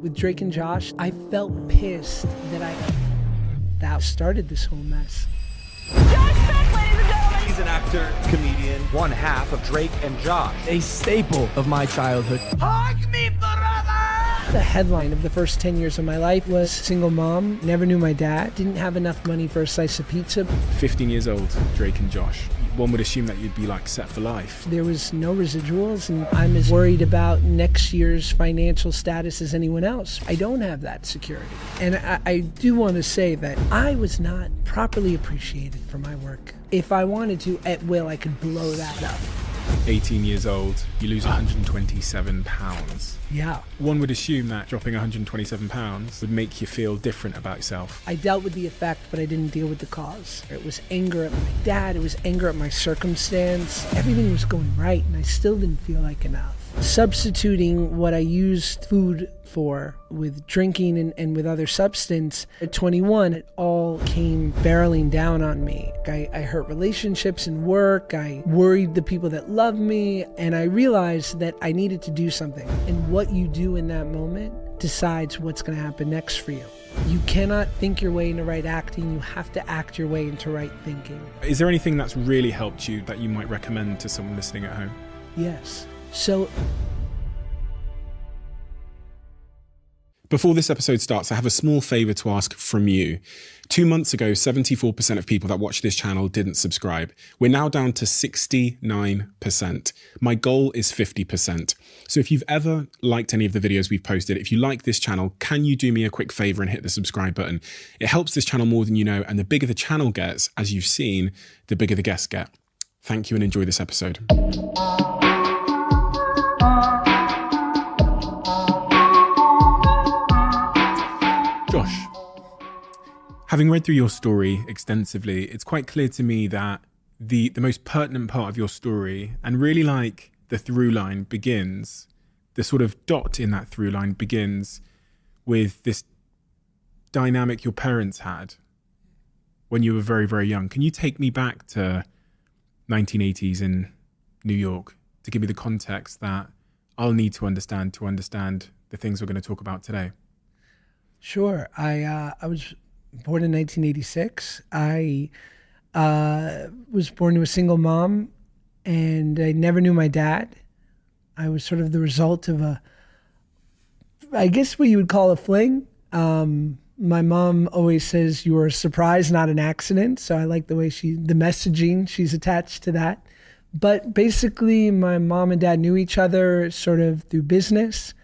with Drake and Josh, I felt pissed that started this whole mess. Josh Peck, ladies and gentlemen. He's an actor, comedian, one half of Drake and Josh. A staple of my childhood. Hug me, brother! The headline of the first 10 years of my life was single mom, never knew my dad, didn't have enough money for a slice of pizza. 15 years old, Drake and Josh. One would assume that you'd be like set for life. There was no residuals, and I'm as worried about next year's financial status as anyone else. I don't have that security. And I do want to say that I was not properly appreciated for my work. If I wanted to, at will, I could blow that up. 18 years old, you lose 127 pounds. Yeah. One would assume that dropping 127 pounds would make you feel different about yourself. I dealt with the effect, but I didn't deal with the cause. It was anger at my dad, it was anger at my circumstance. Everything was going right, and I still didn't feel like enough. Substituting what I used food for with drinking and with other substance, at 21, it all came barreling down on me. I hurt relationships and work, I worried the people that loved me, and I realized that I needed to do something. And what you do in that moment decides what's going to happen next for you. You cannot think your way into right acting, you have to act your way into right thinking. Is there anything that's really helped you that you might recommend to someone listening at home? Yes. So, before this episode starts, I have a small favor to ask from you. 2 months ago, 74% of people that watch this channel didn't subscribe. We're now down to 69%. My goal is 50%. So if you've ever liked any of the videos we've posted, if you like this channel, can you do me a quick favor and hit the subscribe button? It helps this channel more than you know, and the bigger the channel gets, as you've seen, the bigger the guests get. Thank you and enjoy this episode. Josh, having read through your story extensively, it's quite clear to me that the most pertinent part of your story, and really like the through line, begins, the sort of dot in that through line begins with this dynamic your parents had when you were very, very young. Can you take me back to 1980s in New York to give me the context that I'll need to understand the things we're going to talk about today? Sure. I was born in 1986. I was born to a single mom, and I never knew my dad. I was sort of the result of I guess what you would call a fling. My mom always says you were a surprise, not an accident. So I like the way the messaging she's attached to that. But basically, my mom and dad knew each other sort of through business.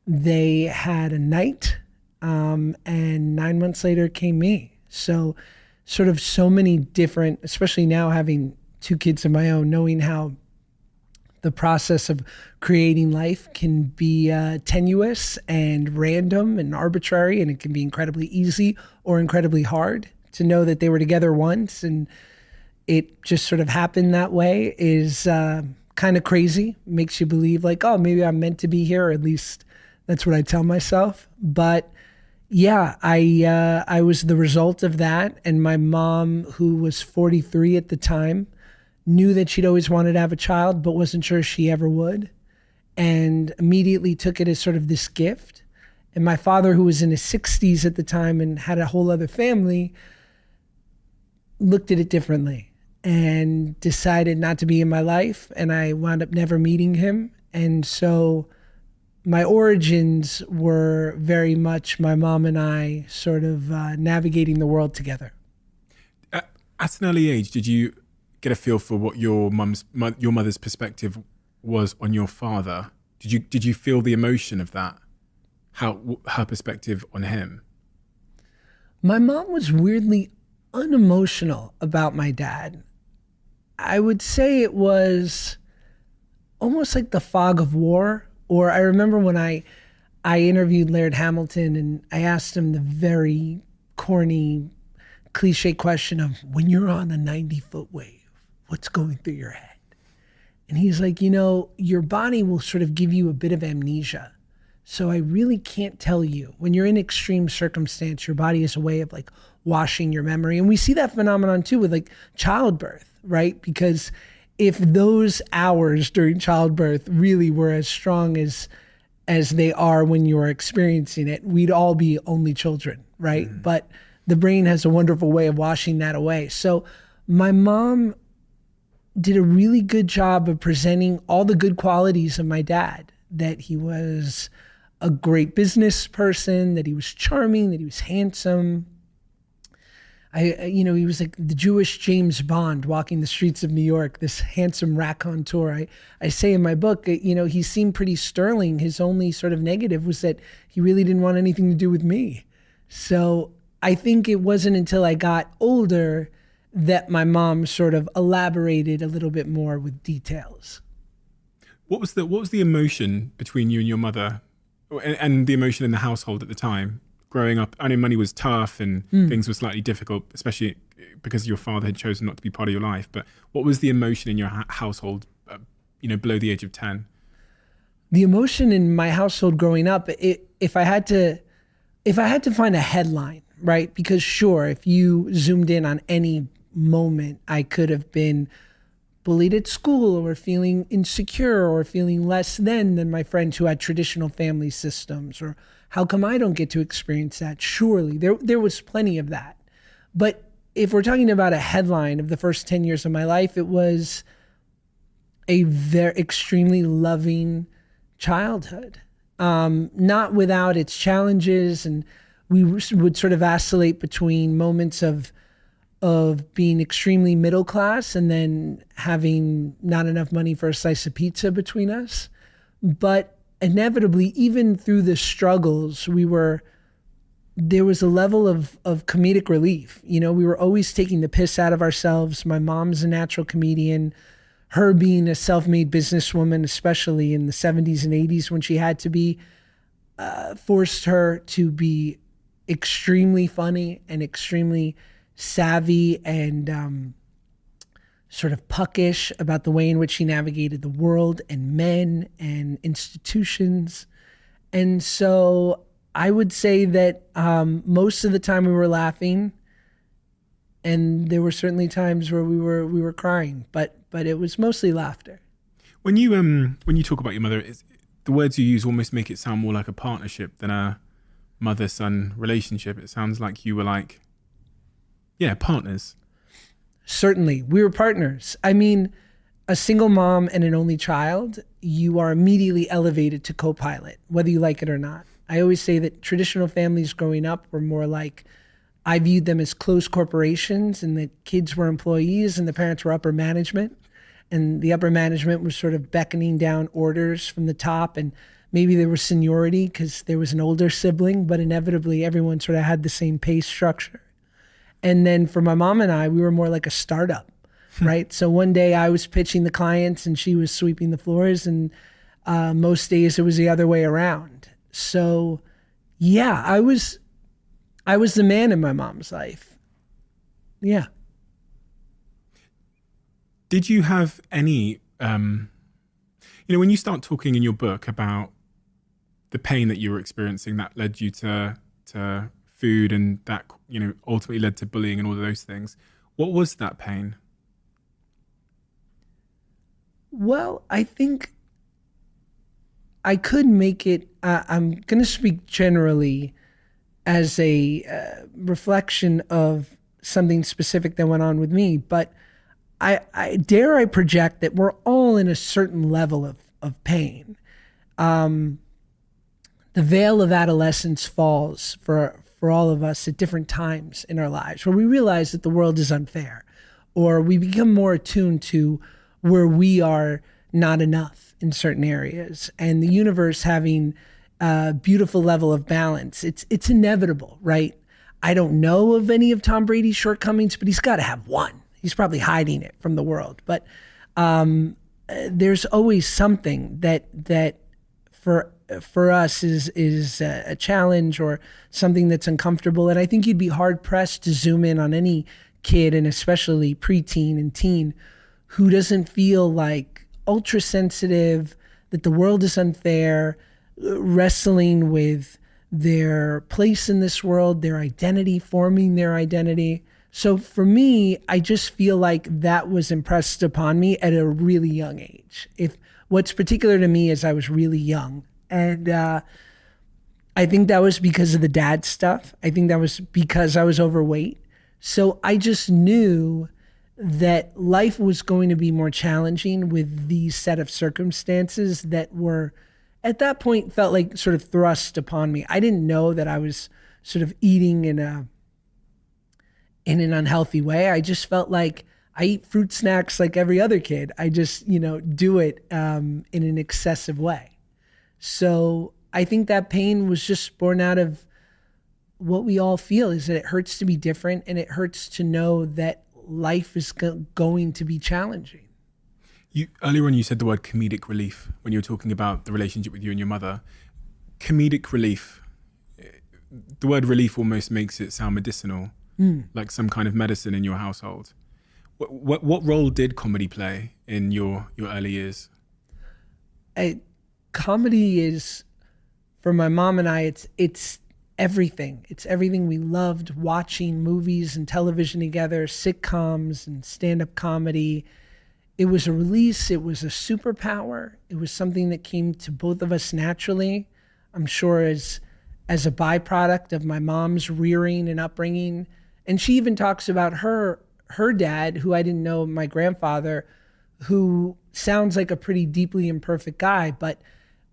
They had a night. And 9 months later came me. So sort of so many different, especially now having 2 kids of my own, knowing how the process of creating life can be tenuous and random and arbitrary, and it can be incredibly easy or incredibly hard. To know that they were together once and it just sort of happened that way is kind of crazy. Makes you believe like, oh, maybe I'm meant to be here, or at least that's what I tell myself. But yeah, I was the result of that. And my mom, who was 43 at the time, knew that she'd always wanted to have a child, but wasn't sure she ever would. And immediately took it as sort of this gift. And my father, who was in his 60s at the time and had a whole other family, looked at it differently and decided not to be in my life. And I wound up never meeting him. And so my origins were very much my mom and I sort of navigating the world together. At an early age, did you get a feel for what your mother's perspective was on your father? Did you feel the emotion of that? How her perspective on him? My mom was weirdly unemotional about my dad. I would say it was almost like the fog of war. Or I remember when I interviewed Laird Hamilton and I asked him the very corny, cliche question of, when you're on a 90-foot wave, what's going through your head? And he's like, your body will sort of give you a bit of amnesia. So I really can't tell you. When you're in extreme circumstance, your body is a way of like washing your memory. And we see that phenomenon too with like childbirth, right? Because if those hours during childbirth really were as strong as as they are when you're experiencing it, we'd all be only children, right? But the brain has a wonderful way of washing that away. So my mom did a really good job of presenting all the good qualities of my dad, that he was a great business person, that he was charming, that he was handsome. He was like the Jewish James Bond walking the streets of New York, this handsome raconteur. I say in my book, he seemed pretty sterling. His only sort of negative was that he really didn't want anything to do with me. So I think it wasn't until I got older that my mom sort of elaborated a little bit more with details. What was the emotion between you and your mother, and the emotion in the household at the time? Growing up, I know money was tough and things were slightly difficult, especially because your father had chosen not to be part of your life. But what was the emotion in your household, below the age of 10? The emotion in my household growing up, if I had to find a headline, right? Because sure, if you zoomed in on any moment, I could have been bullied at school, or feeling insecure, or feeling less than my friends who had traditional family systems, or how come I don't get to experience that? Surely there was plenty of that. But if we're talking about a headline of the first 10 years of my life, it was a very extremely loving childhood, not without its challenges. And we would sort of vacillate between moments of being extremely middle class and then having not enough money for a slice of pizza between us. But inevitably, even through the struggles, there was a level of comedic relief. We were always taking the piss out of ourselves. My mom's a natural comedian. Her being a self-made businesswoman, especially in the 70s and 80s when she had to be, forced her to be extremely funny and extremely savvy and sort of puckish about the way in which she navigated the world and men and institutions. And so I would say that most of the time we were laughing, and there were certainly times where we were crying, but it was mostly laughter. When you talk about your mother, the words you use almost make it sound more like a partnership than a mother-son relationship. It sounds like you were partners. Certainly, we were partners. I mean, a single mom and an only child, you are immediately elevated to co-pilot, whether you like it or not. I always say that traditional families growing up were more like, I viewed them as closed corporations, and the kids were employees and the parents were upper management. And the upper management was sort of beckoning down orders from the top, and maybe there was seniority because there was an older sibling, but inevitably everyone sort of had the same pay structure. And then for my mom and I, we were more like a startup, right? So one day I was pitching the clients and she was sweeping the floors, and most days it was the other way around. So yeah, I was the man in my mom's life. Yeah. Did you have any, when you start talking in your book about the pain that you were experiencing that led you to food, and that, ultimately led to bullying and all of those things, what was that pain? Well, I think I could make it, I'm going to speak generally as a reflection of something specific that went on with me, but I dare project that we're all in a certain level of pain. The veil of adolescence falls for all of us at different times in our lives, where we realize that the world is unfair, or we become more attuned to where we are not enough in certain areas, and the universe having a beautiful level of balance. It's inevitable, right? I don't know of any of Tom Brady's shortcomings, but he's got to have one. He's probably hiding it from the world. But there's always something that for us is a challenge, or something that's uncomfortable. And I think you'd be hard pressed to zoom in on any kid, and especially preteen and teen, who doesn't feel like ultra sensitive, that the world is unfair, wrestling with their place in this world, their identity, forming their identity. So for me, I just feel like that was impressed upon me at a really young age. If what's particular to me is I was really young And I think that was because of the dad stuff. I think that was because I was overweight. So I just knew that life was going to be more challenging with these set of circumstances that were, at that point, felt like sort of thrust upon me. I didn't know that I was sort of eating in an unhealthy way. I just felt like I eat fruit snacks like every other kid. I just, do it in an excessive way. So I think that pain was just born out of what we all feel, is that it hurts to be different, and it hurts to know that life is going to be challenging. Earlier on, you said the word comedic relief when you were talking about the relationship with you and your mother. Comedic relief, the word relief almost makes it sound medicinal, like some kind of medicine in your household. What role did comedy play in your early years? Comedy is, for my mom and I, it's everything. It's everything we loved, watching movies and television together, sitcoms and stand-up comedy. It was a release. It was a superpower. It was something that came to both of us naturally. I'm sure as a byproduct of my mom's rearing and upbringing. And she even talks about her dad, who I didn't know, my grandfather, who sounds like a pretty deeply imperfect guy, but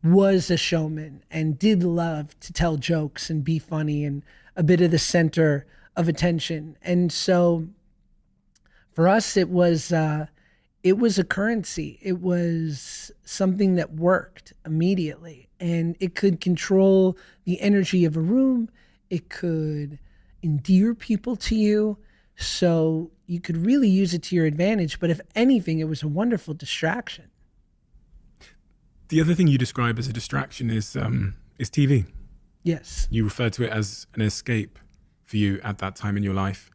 was a showman and did love to tell jokes and be funny and a bit of the center of attention. And so for us, it was a currency. It was something that worked immediately, and it could control the energy of a room. It could endear people to you. So you could really use it to your advantage. But if anything, it was a wonderful distraction. The other thing you describe as a distraction is TV. Yes. You refer to it as an escape for you at that time in your life.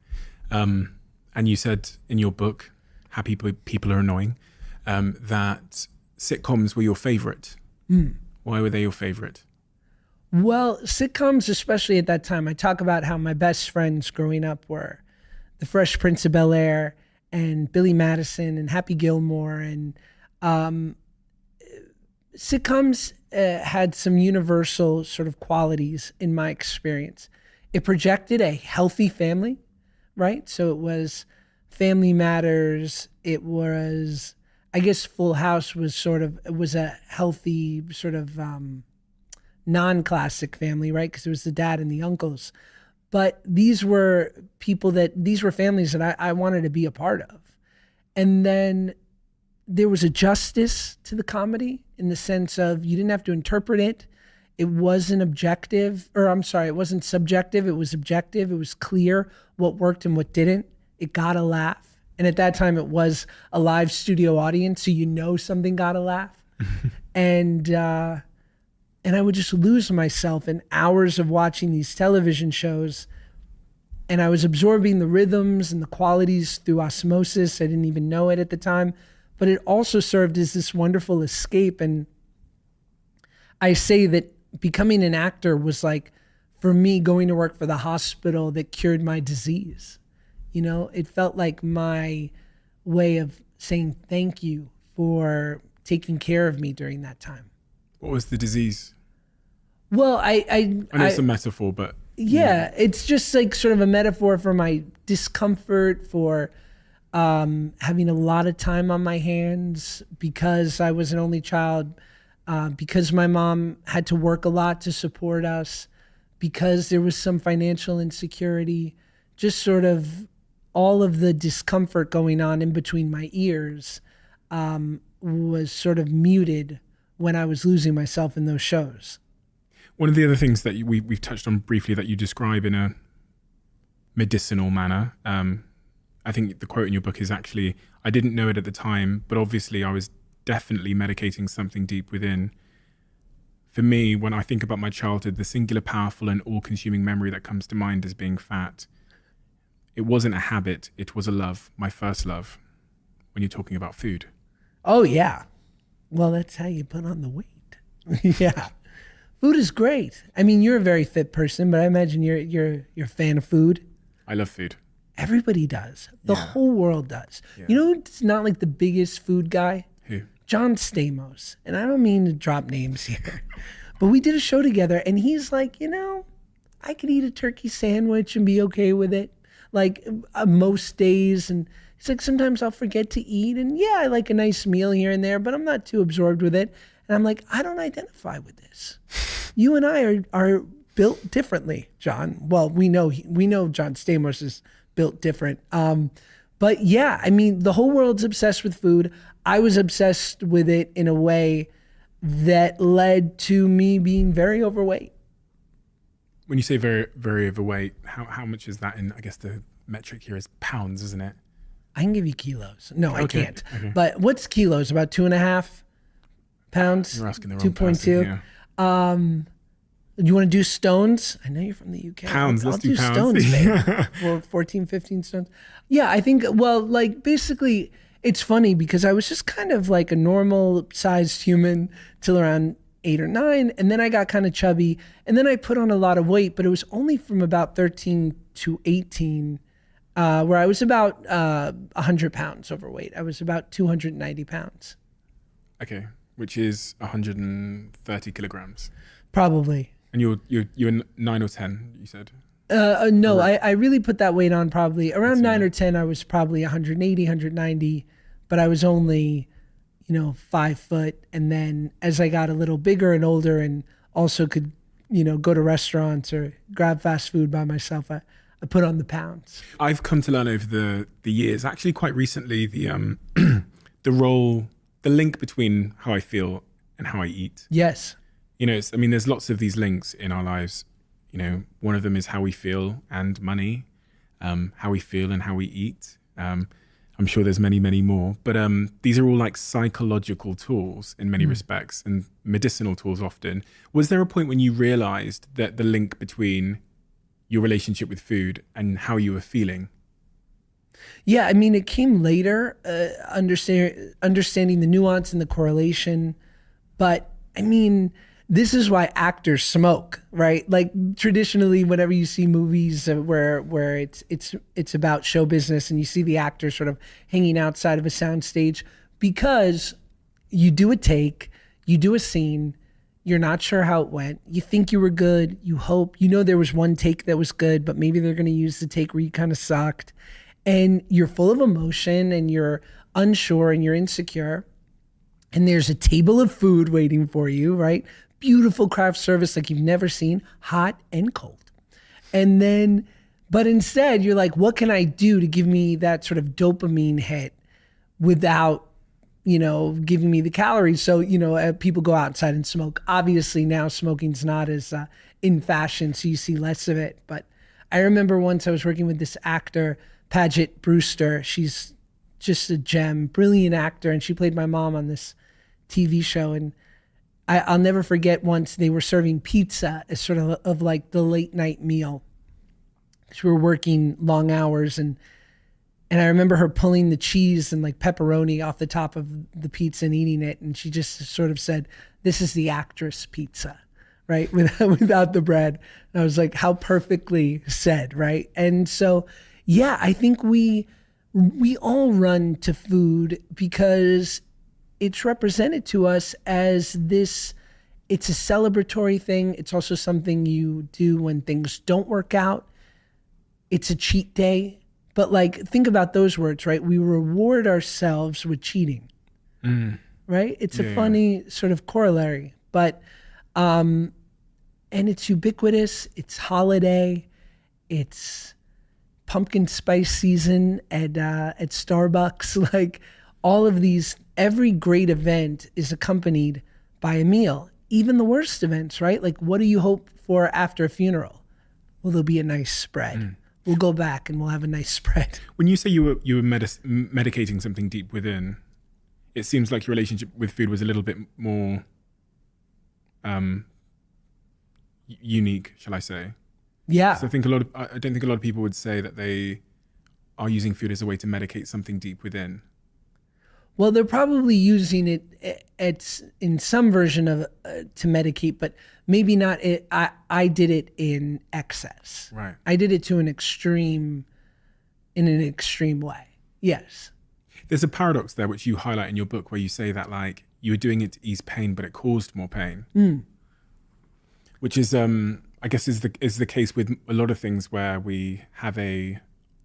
And you said in your book, Happy People Are Annoying, that sitcoms were your favorite. Why were they your favorite? Well, sitcoms, especially at that time, I talk about how my best friends growing up were The Fresh Prince of Bel-Air and Billy Madison and Happy Gilmore. And sitcoms had some universal sort of qualities in my experience. It projected a healthy family, right? So it was Family Matters. It was, I guess Full House was a healthy sort of non-classic family, right? Because it was the dad and the uncles. But these were families that I wanted to be a part of. And then there was a justice to the comedy in the sense of you didn't have to interpret it. It wasn't it wasn't subjective. It was objective. It was clear what worked and what didn't. It got a laugh. And at that time it was a live studio audience, so something got a laugh. And I would just lose myself in hours of watching these television shows. And I was absorbing the rhythms and the qualities through osmosis. I didn't even know it at the time. But it also served as this wonderful escape. And I say that becoming an actor was like, for me, going to work for the hospital that cured my disease. It felt like my way of saying thank you for taking care of me during that time. What was the disease? Well, I know it's a metaphor, but... Yeah, it's just like sort of a metaphor for my discomfort, for having a lot of time on my hands because I was an only child, because my mom had to work a lot to support us, because there was some financial insecurity, just sort of all of the discomfort going on in between my ears was sort of muted when I was losing myself in those shows. One of the other things that we've touched on briefly that you describe in a medicinal manner, I think the quote in your book is actually, I didn't know it at the time, but obviously I was definitely medicating something deep within. For me, when I think about my childhood, the singular, powerful and all-consuming memory that comes to mind is being fat. It wasn't a habit, it was a love, my first love, when you're talking about food. Oh, yeah. Well, that's how you put on the weight. Yeah. Food is great. I mean, you're a very fit person, but I imagine you're a fan of food. I love food. Everybody does. The whole world does. Yeah. You know who's not like the biggest food guy? Who? John Stamos. And I don't mean to drop names here, But we did a show together, and he's like, I could eat a turkey sandwich and be okay with it, like most days. And he's like, sometimes I'll forget to eat, and yeah, I like a nice meal here and there, but I'm not too absorbed with it. And I'm like, I don't identify with this. You and I are built differently, John. Well, we know John Stamos is built different. But yeah, I mean, the whole world's obsessed with food. I was obsessed with it in a way that led to me being very overweight. When you say very, very overweight, how much is that in, I guess the metric here is pounds, isn't it? I can give you kilos. No, I Okay, can't. okay. But what's kilos? About 2.5 pounds? You're asking the wrong person, 2.2. You want to do stones? I know you're from the UK. Pounds, I'll let's do pounds. stones, babe. For 14, 15 stones. Yeah, I think, well, like basically it's funny because I was just kind of like a normal sized human till around 8 or 9. And then I got kind of chubby. And then I put on a lot of weight, but it was only from about 13 to 18, where I was about 100 pounds overweight. I was about 290 pounds. Okay, which is 130 kilograms. Probably. And you're 9 or 10, you said? No, I really put that weight on probably around 9 or 10. I was probably 180, 190, but I was only, 5 foot. And then as I got a little bigger and older and also could, go to restaurants or grab fast food by myself, I put on the pounds. I've come to learn over the years, actually quite recently, the link between how I feel and how I eat. Yes. There's lots of these links in our lives. One of them is how we feel and money, how we feel and how we eat. I'm sure there's many, many more, but these are all like psychological tools in many respects and medicinal tools often. Was there a point when you realized that the link between your relationship with food and how you were feeling? Yeah, I mean, it came later, understanding the nuance and the correlation, but I mean, this is why actors smoke, right? Like traditionally, whenever you see movies where it's about show business and you see the actors sort of hanging outside of a soundstage, because you do a take, you do a scene, you're not sure how it went, you think you were good, you hope, there was one take that was good, but maybe they're going to use the take where you kind of sucked, and you're full of emotion and you're unsure and you're insecure, and there's a table of food waiting for you, right? Beautiful craft service like you've never seen, hot and cold. And then, but instead you're like, what can I do to give me that sort of dopamine hit without, giving me the calories? So, people go outside and smoke. Obviously now smoking's not as in fashion, so you see less of it. But I remember once I was working with this actor, Paget Brewster. She's just a gem, brilliant actor. And she played my mom on this TV show. And I'll never forget once they were serving pizza as sort of like the late night meal. We were working long hours, and I remember her pulling the cheese and like pepperoni off the top of the pizza and eating it. And she just sort of said, "This is the actress pizza," right? Without the bread. And I was like, how perfectly said, right? And so, yeah, I think we all run to food because it's represented to us as this, it's a celebratory thing. It's also something you do when things don't work out. It's a cheat day. But like, think about those words, right? We reward ourselves with cheating, right? It's a funny sort of corollary, but, and it's ubiquitous. It's holiday. It's pumpkin spice season at Starbucks. Like all of these, every great event is accompanied by a meal, even the worst events, right? Like what do you hope for after a funeral? Well, there'll be a nice spread. We'll go back and we'll have a nice spread. When you say you were medicating something deep within, it seems like your relationship with food was a little bit more unique, shall I say? Yeah. So I don't think a lot of people would say that they are using food as a way to medicate something deep within. Well, they're probably using it in some version of to medicate, but maybe not. I did it in excess. Right. I did it to an extreme, in an extreme way. Yes. There's a paradox there which you highlight in your book where you say that like you were doing it to ease pain, but it caused more pain. which is I guess is the case with a lot of things where we have a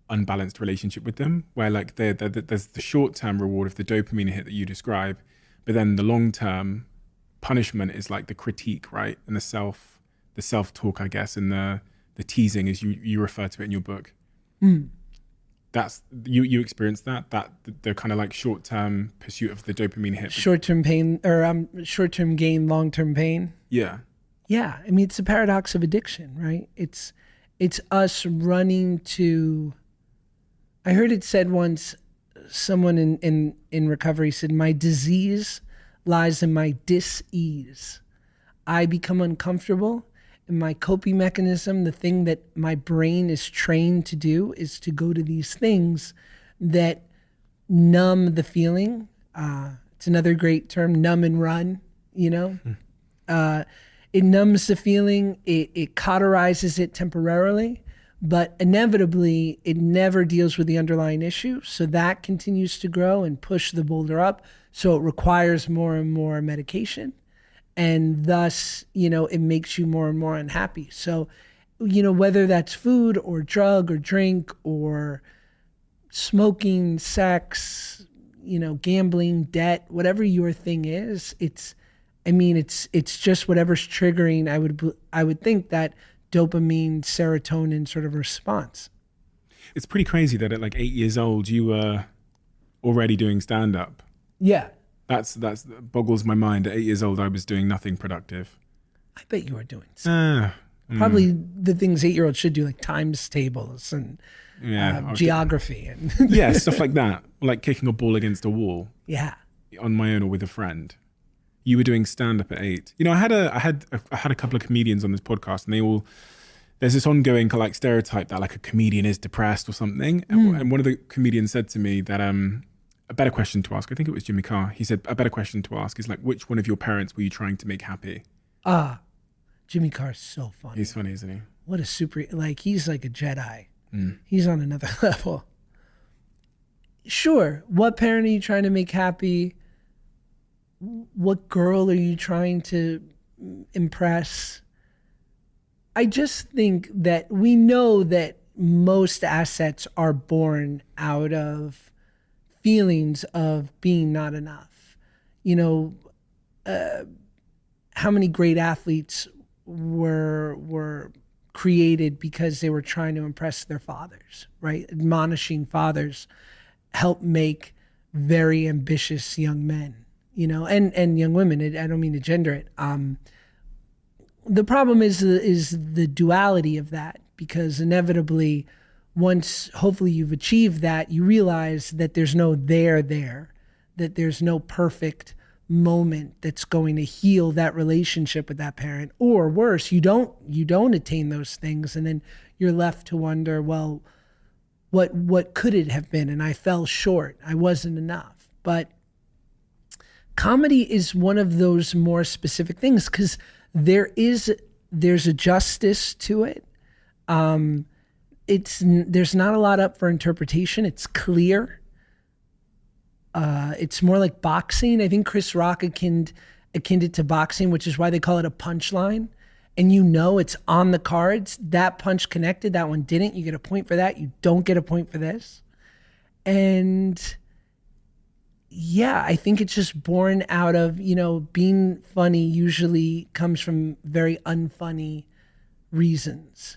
unbalanced relationship with them, where like there's the short-term reward of the dopamine hit that you describe, but then the long-term punishment is like the critique, right? And the self-talk, I guess, and the teasing, as you refer to it in your book. That's you experienced that the kind of like short-term pursuit of the dopamine hit. Short-term pain, or short-term gain, long-term pain. Yeah. Yeah, I mean, it's a paradox of addiction, right? It's us running to. I heard it said once, someone in recovery said, "My disease lies in my dis-ease." I become uncomfortable, and my coping mechanism, the thing that my brain is trained to do, is to go to these things that numb the feeling. It's another great term, numb and run, you know? It numbs the feeling, it cauterizes it temporarily, but inevitably it never deals with the underlying issue. So that continues to grow and push the boulder up. So it requires more and more medication. And thus, you know, it makes you more and more unhappy. So, you know, whether that's food or drug or drink or smoking, sex, you know, gambling, debt, whatever your thing is, it's just whatever's triggering. I would think that dopamine, serotonin sort of response. It's pretty crazy that at like 8 years old, you were already doing stand-up. Yeah. That boggles my mind. At 8 years old, I was doing nothing productive. I bet you were doing something. Probably the things 8-year-olds should do, like times tables and geography. And yeah, stuff like that. Like kicking a ball against a wall. Yeah. On my own or with a friend. You were doing stand-up at 8. You know, I had a couple of comedians on this podcast, and there's this ongoing like stereotype that like a comedian is depressed or something. And one of the comedians said to me that a better question to ask, I think it was Jimmy Carr, he said a better question to ask is like, which one of your parents were you trying to make happy? Jimmy Carr's so funny. He's funny, isn't he? What a he's like a Jedi. He's on another level. Sure, what parent are you trying to make happy? What girl are you trying to impress? I just think that we know that most assets are born out of feelings of being not enough. You know, how many great athletes were created because they were trying to impress their fathers, right? Admonishing fathers help make very ambitious young men. You know, and young women. I don't mean to gender it. The problem is the duality of that, because inevitably, once hopefully you've achieved that, you realize that there's no there, that there's no perfect moment that's going to heal that relationship with that parent, or worse, you don't attain those things, and then you're left to wonder, well, what could it have been? And I fell short. I wasn't enough, but. Comedy is one of those more specific things because there's a justice to it. There's not a lot up for interpretation. It's clear. It's more like boxing. I think Chris Rock akined it to boxing, which is why they call it a punchline. And you know it's on the cards. That punch connected, that one didn't. You get a point for that. You don't get a point for this. And yeah, I think it's just born out of, you know, being funny usually comes from very unfunny reasons.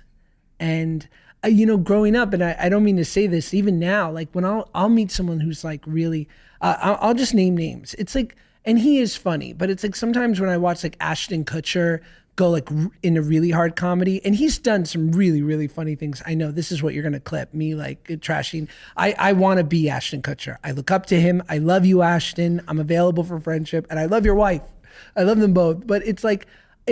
And, you know, growing up, and I don't mean to say this, even now, like when I'll meet someone who's like really, I'll just name names. It's like, and he is funny, but it's like sometimes when I watch like Ashton Kutcher go like into really hard comedy, and he's done some really, really funny things. I know this is what you're going to clip, me like trashing. I want to be Ashton Kutcher. I look up to him. I love you, Ashton. I'm available for friendship, and I love your wife. I love them both. But it's like,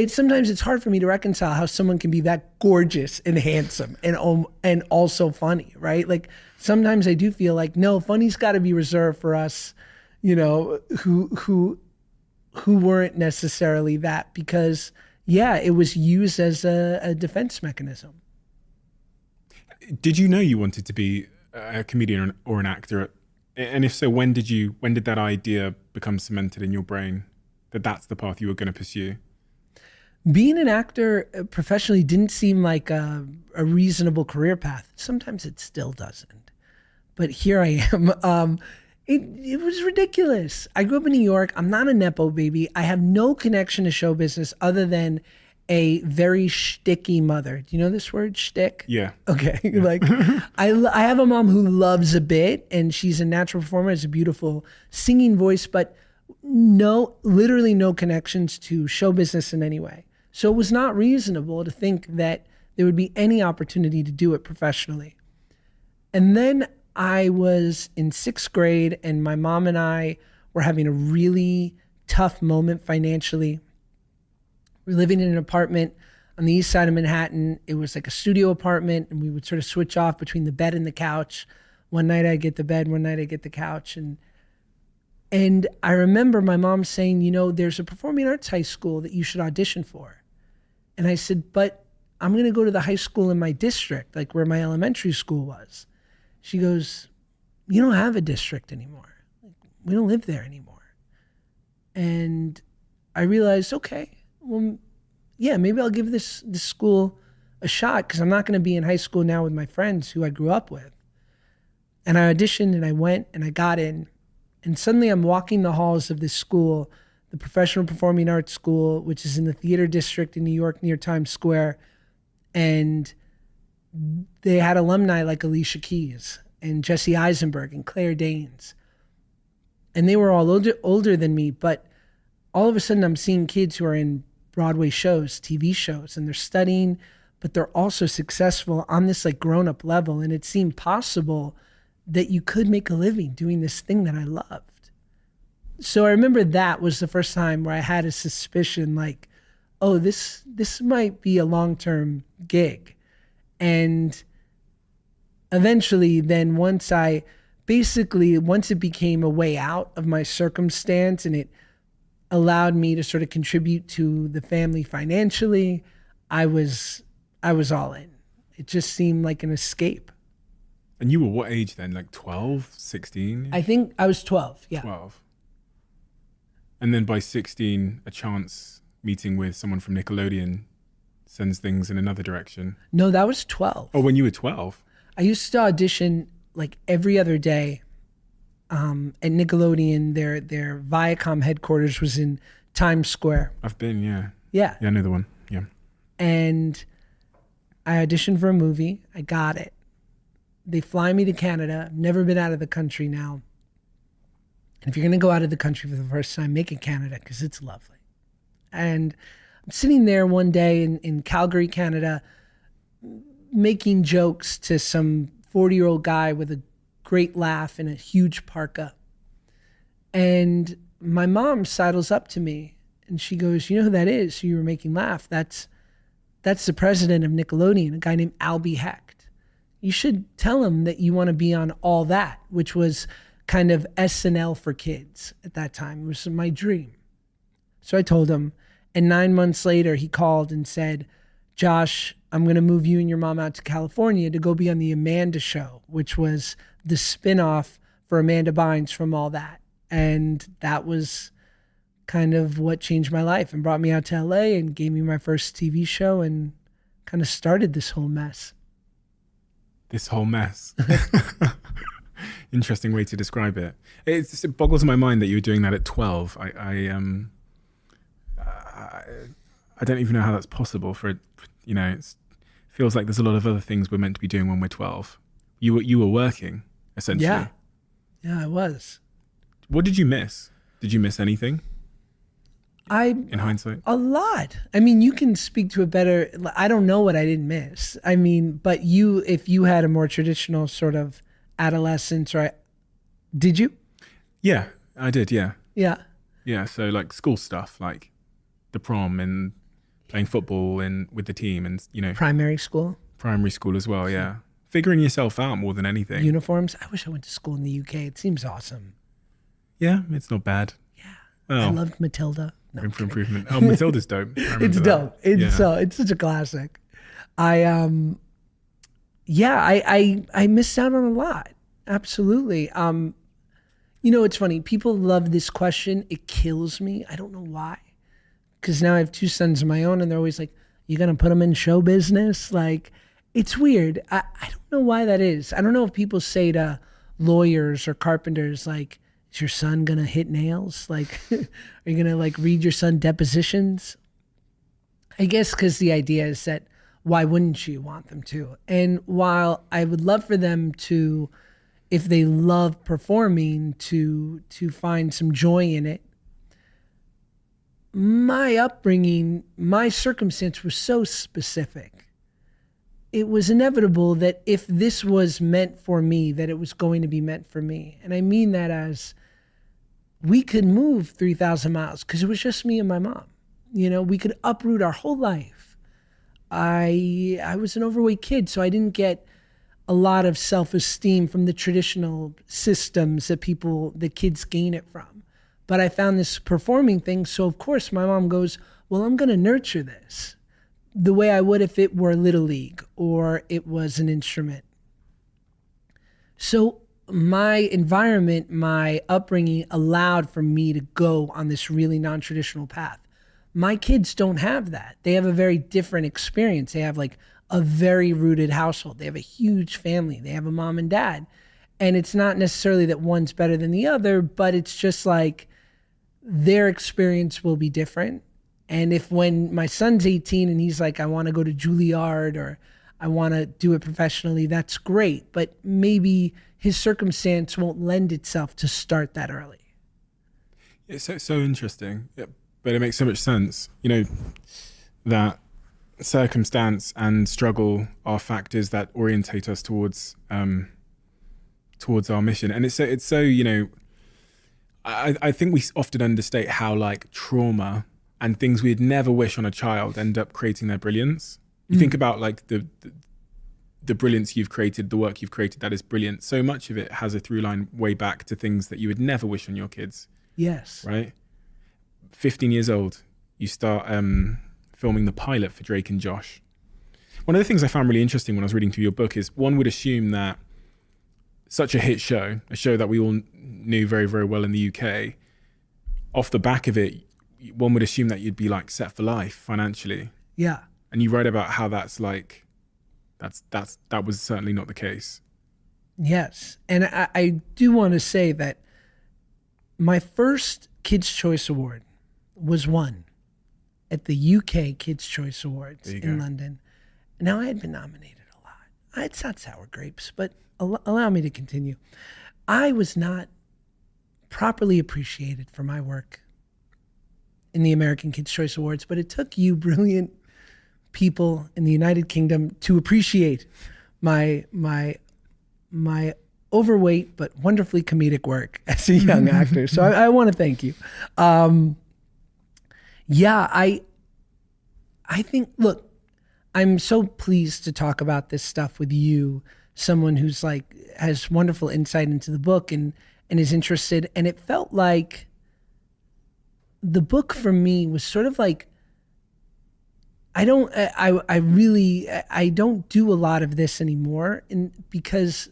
sometimes it's hard for me to reconcile how someone can be that gorgeous and handsome and also funny, right? Like sometimes I do feel like, no, funny's got to be reserved for us, you know, who weren't necessarily that, because yeah, it was used as a defense mechanism. Did you know you wanted to be a comedian or an actor? And if so, when did that idea become cemented in your brain that that's the path you were going to pursue? Being an actor professionally didn't seem like a reasonable career path. Sometimes it still doesn't. But here I am. It was ridiculous. I grew up in New York. I'm not a Nepo baby. I have no connection to show business other than a very shticky mother. Do you know this word, shtick? Yeah. Okay. Like, I have a mom who loves a bit, and she's a natural performer, has a beautiful singing voice, but literally no connections to show business in any way. So it was not reasonable to think that there would be any opportunity to do it professionally. And then I was in 6th grade, and my mom and I were having a really tough moment financially. We were living in an apartment on the east side of Manhattan. It was like a studio apartment, and we would sort of switch off between the bed and the couch. One night I'd get the bed, one night I'd get the couch. And I remember my mom saying, you know, there's a performing arts high school that you should audition for. And I said, but I'm going to go to the high school in my district, like where my elementary school was. She goes, you don't have a district anymore. We don't live there anymore. And I realized, okay, well, yeah, maybe I'll give this school a shot, because I'm not going to be in high school now with my friends who I grew up with. And I auditioned, and I went, and I got in. And suddenly I'm walking the halls of this school, the Professional Performing Arts School, which is in the theater district in New York near Times Square. And they had alumni like Alicia Keys and Jesse Eisenberg and Claire Danes. And they were all older than me, but all of a sudden I'm seeing kids who are in Broadway shows, TV shows, and they're studying, but they're also successful on this like grown-up level. And it seemed possible that you could make a living doing this thing that I loved. So I remember that was the first time where I had a suspicion like, oh, this might be a long-term gig. And eventually then once it became a way out of my circumstance, and it allowed me to sort of contribute to the family financially, I was all in. It just seemed like an escape. And you were what age then? Like 12, 16? I think I was 12, yeah. 12. And then by 16, a chance meeting with someone from Nickelodeon sends things in another direction. No, that was 12. Oh, when you were 12? I used to audition like every other day at Nickelodeon. Their Viacom headquarters was in Times Square. I've been, yeah. Yeah. Yeah, I know the one, yeah. And I auditioned for a movie. I got it. They fly me to Canada. I've never been out of the country now. And if you're going to go out of the country for the first time, make it Canada, because it's lovely. And I'm sitting there one day in Calgary, Canada, making jokes to some 40-year-old guy with a great laugh and a huge parka. And my mom sidles up to me and she goes, you know who that is, who you were making laugh? That's the president of Nickelodeon, a guy named Albie Hecht. You should tell him that you want to be on All That, which was kind of SNL for kids at that time. It was my dream. So I told him, and 9 months later, he called and said, Josh, I'm going to move you and your mom out to California to go be on the Amanda Show, which was the spinoff for Amanda Bynes from All That. And that was kind of what changed my life and brought me out to LA and gave me my first TV show and kind of started this whole mess. This whole mess. Interesting way to describe it. It boggles my mind that you were doing that at 12. I don't even know how that's possible. It feels like there's a lot of other things we're meant to be doing when we're 12. You were working, essentially. Yeah, I was. What did you miss? Did you miss anything? In hindsight? A lot. I mean, you can speak to it better. I don't know what I didn't miss. I mean, but if you had a more traditional sort of adolescence, did you? Yeah, I did, yeah. Yeah. Yeah, so like school stuff, like the prom and playing football and with the team and, Primary school? Primary school as well, yeah. Figuring yourself out more than anything. Uniforms? I wish I went to school in the UK. It seems awesome. Yeah, it's not bad. Yeah. Oh. I loved Matilda. No, room for improvement. Oh, Matilda's dope. It's dope. It's such a classic. I missed out on a lot. Absolutely. It's funny. People love this question. It kills me. I don't know why. because now I have two sons of my own, and they're always like, "You gonna put them in show business?" Like, it's weird. I don't know why that is. I don't know if people say to lawyers or carpenters like, "Is your son gonna hit nails? Like, are you gonna like read your son depositions?" I guess because the idea is that why wouldn't you want them to? And while I would love for them to, if they love performing, to find some joy in it, my upbringing, my circumstance was so specific. It was inevitable that if this was meant for me, that it was going to be meant for me. And I mean that as we could move 3,000 miles because it was just me and my mom. You know, we could uproot our whole life. I was an overweight kid, so I didn't get a lot of self-esteem from the traditional systems that kids gain it from. But I found this performing thing, so of course my mom goes, well, I'm going to nurture this the way I would if it were Little League or it was an instrument. So my environment, my upbringing allowed for me to go on this really non-traditional path. My kids don't have that. They have a very different experience. They have like a very rooted household. They have a huge family. They have a mom and dad. And it's not necessarily that one's better than the other, but it's just like their experience will be different. And if when my son's 18 and he's like, I want to go to Juilliard or I want to do it professionally, that's great. But maybe his circumstance won't lend itself to start that early. It's so interesting. Yeah. But it makes so much sense, you know, that circumstance and struggle are factors that orientate us towards our mission. And it's so you know, I think we often understate how like trauma and things we'd never wish on a child end up creating their brilliance. You think about like the brilliance you've created, the work you've created that is brilliant. So much of it has a through line way back to things that you would never wish on your kids. Yes. Right? 15 years old, you start filming the pilot for Drake and Josh. One of the things I found really interesting when I was reading through your book is one would assume that such a hit show, a show that we all knew very, very well in the UK, off the back of it, one would assume that you'd be like set for life financially. Yeah. And you write about how that's like, that was certainly not the case. Yes. And I do want to say that my first Kids' Choice Award was won at the UK Kids' Choice Awards in London. Now, I had been nominated a lot. It's not sour grapes, but allow me to continue. I was not properly appreciated for my work in the American Kids' Choice Awards, but it took you brilliant people in the United Kingdom to appreciate my overweight but wonderfully comedic work as a young actor. So I want to thank you. Yeah, I think, look, I'm so pleased to talk about this stuff with you, someone who's like, has wonderful insight into the book and is interested. And it felt like the book for me was sort of like, I don't do a lot of this anymore because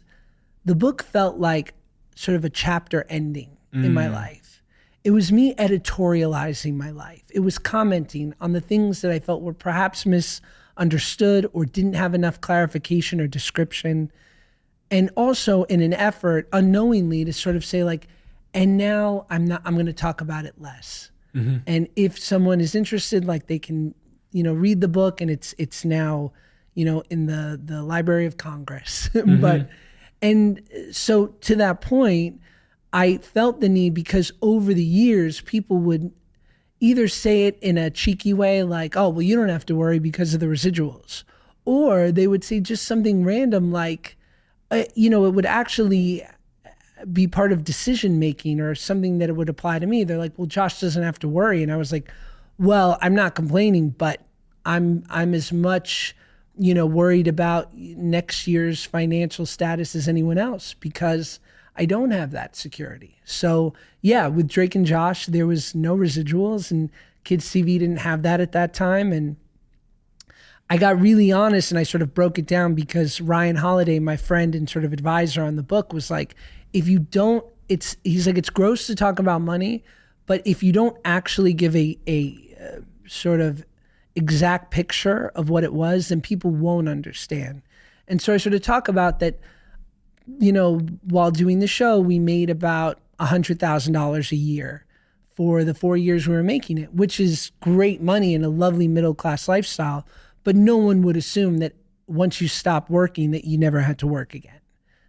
the book felt like sort of a chapter ending in my life. It was me editorializing my life. It was commenting on the things that I felt were perhaps misunderstood or didn't have enough clarification or description. And also in an effort unknowingly to sort of say like, and now I'm going to talk about it less. Mm-hmm. And if someone is interested, like they can, read the book and it's now, in the Library of Congress. Mm-hmm. And so to that point, I felt the need because over the years, people would either say it in a cheeky way, like, oh, well, you don't have to worry because of the residuals. Or they would say just something random like, it would actually be part of decision-making or something that it would apply to me. They're like, well, Josh doesn't have to worry. And I was like, well, I'm not complaining, but I'm as much, worried about next year's financial status as anyone else because I don't have that security. So yeah, with Drake and Josh, there was no residuals and Kids TV didn't have that at that time. And I got really honest and I sort of broke it down because Ryan Holiday, my friend and sort of advisor on the book, was like, if you don't, he's like, it's gross to talk about money, but if you don't actually give a sort of exact picture of what it was, then people won't understand. And so I sort of talk about that, while doing the show, we made about $100,000 a year for the 4 years we were making it, which is great money and a lovely middle-class lifestyle. But no one would assume that once you stop working that you never had to work again.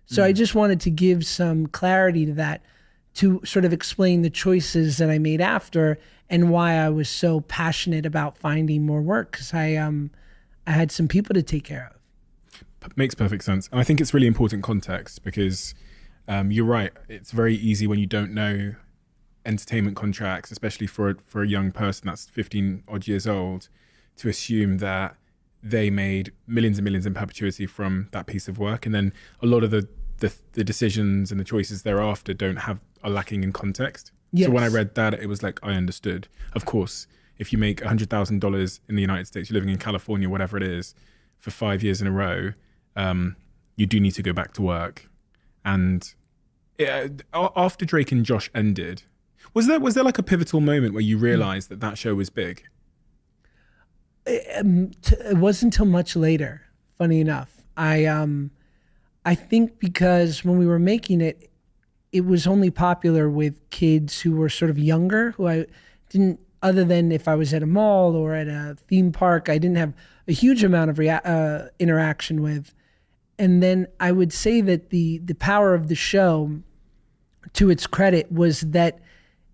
So I just wanted to give some clarity to that, to sort of explain the choices that I made after and why I was so passionate about finding more work, because I had some people to take care of. Makes perfect sense. And I think it's really important context because you're right. It's very easy when you don't know entertainment contracts, especially for a young person that's 15 odd years old, to assume that they made millions and millions in perpetuity from that piece of work. And then a lot of the decisions and the choices thereafter are lacking in context. Yes. So when I read that, it was like, I understood. Of course, if you make $100,000 in the United States, you're living in California, whatever it is, for 5 years in a row, you do need to go back to work. And after Drake and Josh ended, was there like a pivotal moment where you realized that show was big? It wasn't until much later, funny enough. I think because when we were making it, it was only popular with kids who were sort of younger, who I didn't, other than if I was at a mall or at a theme park, I didn't have a huge amount of interaction with. And then I would say that the power of the show, to its credit, was that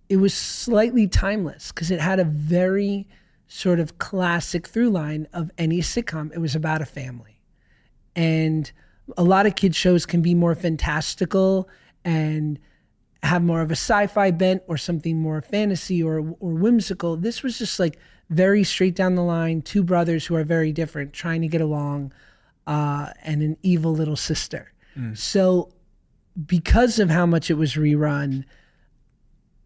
it was slightly timeless because it had a very sort of classic through line of any sitcom. It was about a family. And a lot of kids shows can be more fantastical and have more of a sci-fi bent or something more fantasy or whimsical. This was just like very straight down the line, two brothers who are very different trying to get along, and an evil little sister. So because of how much it was rerun,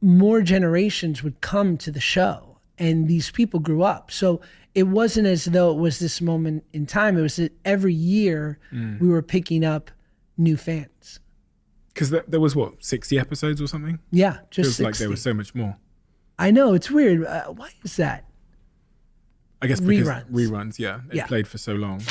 more generations would come to the show and these people grew up. So it wasn't as though it was this moment in time. It was that every year we were picking up new fans. Because there was 60 episodes or something? Yeah, just Feels 60. like there was so much more. I know, it's weird. Why is that? I guess because Reruns. Reruns, yeah. It Yeah. played for so long.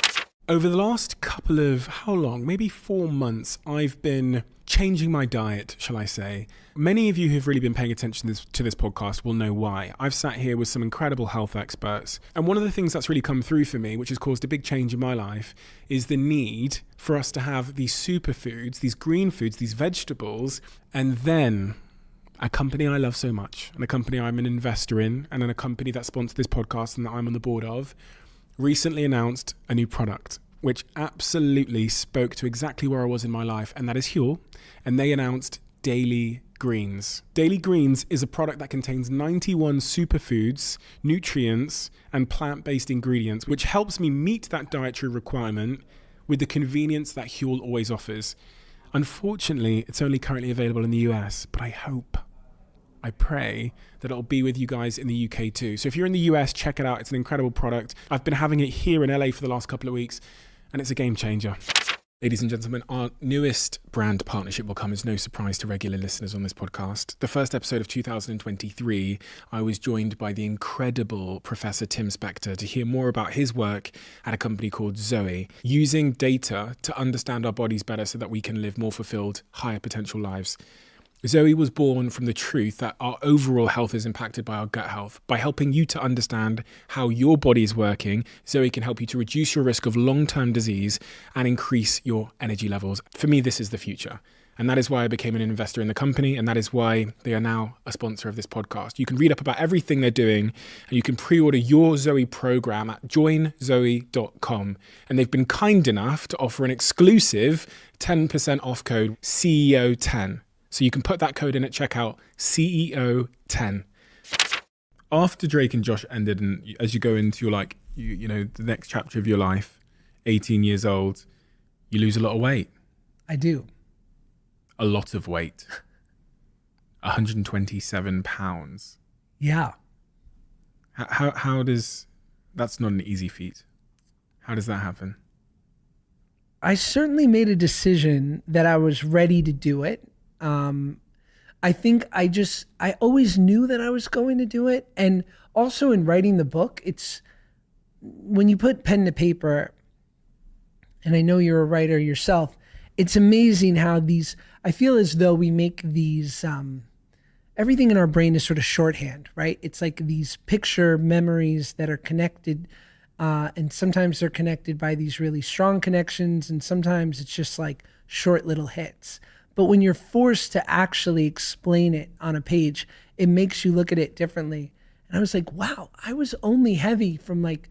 Over the last couple of, how long? Maybe 4 months, I've been changing my diet, shall I say. Many of you who've really been paying attention to this podcast will know why. I've sat here with some incredible health experts. And one of the things that's really come through for me, which has caused a big change in my life, is the need for us to have these superfoods, these green foods, these vegetables, and then a company I love so much, and a company I'm an investor in, and then a company that sponsored this podcast and that I'm on the board of, recently announced a new product which absolutely spoke to exactly where I was in my life, and that is Huel. And they announced Daily Greens. Daily Greens is a product that contains 91 superfoods, nutrients, and plant-based ingredients, which helps me meet that dietary requirement with the convenience that Huel always offers. Unfortunately, it's only currently available in the US, but I pray that it'll be with you guys in the UK too. So if you're in the US, check it out. It's an incredible product. I've been having it here in LA for the last couple of weeks, and it's a game changer. Ladies and gentlemen, our newest brand partnership will come as no surprise to regular listeners on this podcast. The first episode of 2023, I was joined by the incredible Professor Tim Spector to hear more about his work at a company called Zoe, using data to understand our bodies better so that we can live more fulfilled, higher potential lives. Zoe was born from the truth that our overall health is impacted by our gut health. By helping you to understand how your body is working, Zoe can help you to reduce your risk of long-term disease and increase your energy levels. For me, this is the future. And that is why I became an investor in the company. And that is why they are now a sponsor of this podcast. You can read up about everything they're doing, and you can pre-order your Zoe program at joinzoe.com. And they've been kind enough to offer an exclusive 10% off code CEO10. So you can put that code in at checkout, CEO10. After Drake and Josh ended, and as you go into your the next chapter of your life, 18 years old, you lose a lot of weight. I do. A lot of weight. 127 pounds. Yeah. How does, that's not an easy feat. How does that happen? I certainly made a decision that I was ready to do it. I think I always knew that I was going to do it. And also in writing the book, it's when you put pen to paper, and I know you're a writer yourself, it's amazing how I feel as though we make these, everything in our brain is sort of shorthand, right? It's like these picture memories that are connected, and sometimes they're connected by these really strong connections, and sometimes it's just like short little hits. But when you're forced to actually explain it on a page, it makes you look at it differently. And I was like, wow, I was only heavy from like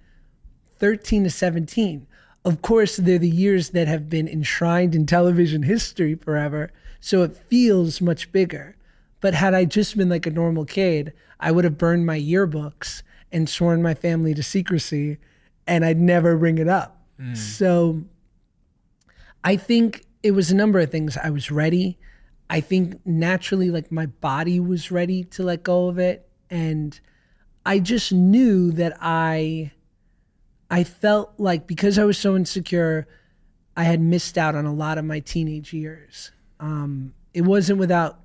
13 to 17. Of course, they're the years that have been enshrined in television history forever, so it feels much bigger. But had I just been like a normal kid, I would have burned my yearbooks and sworn my family to secrecy, and I'd never bring it up. So I think it was a number of things. I was ready. I think naturally, like my body was ready to let go of it. And I just knew that I felt like because I was so insecure, I had missed out on a lot of my teenage years. It wasn't without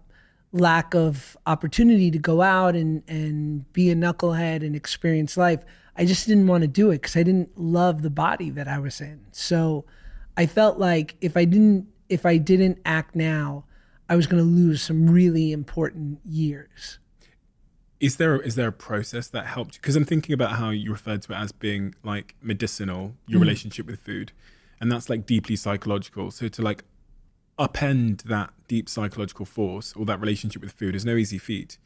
lack of opportunity to go out and be a knucklehead and experience life. I just didn't want to do it because I didn't love the body that I was in. So I felt like if I didn't act now, I was going to lose some really important years. Is there a process that helped you? Because I'm thinking about how you referred to it as being like medicinal, your relationship with food, and that's like deeply psychological. So to like upend that deep psychological force or that relationship with food is no easy feat.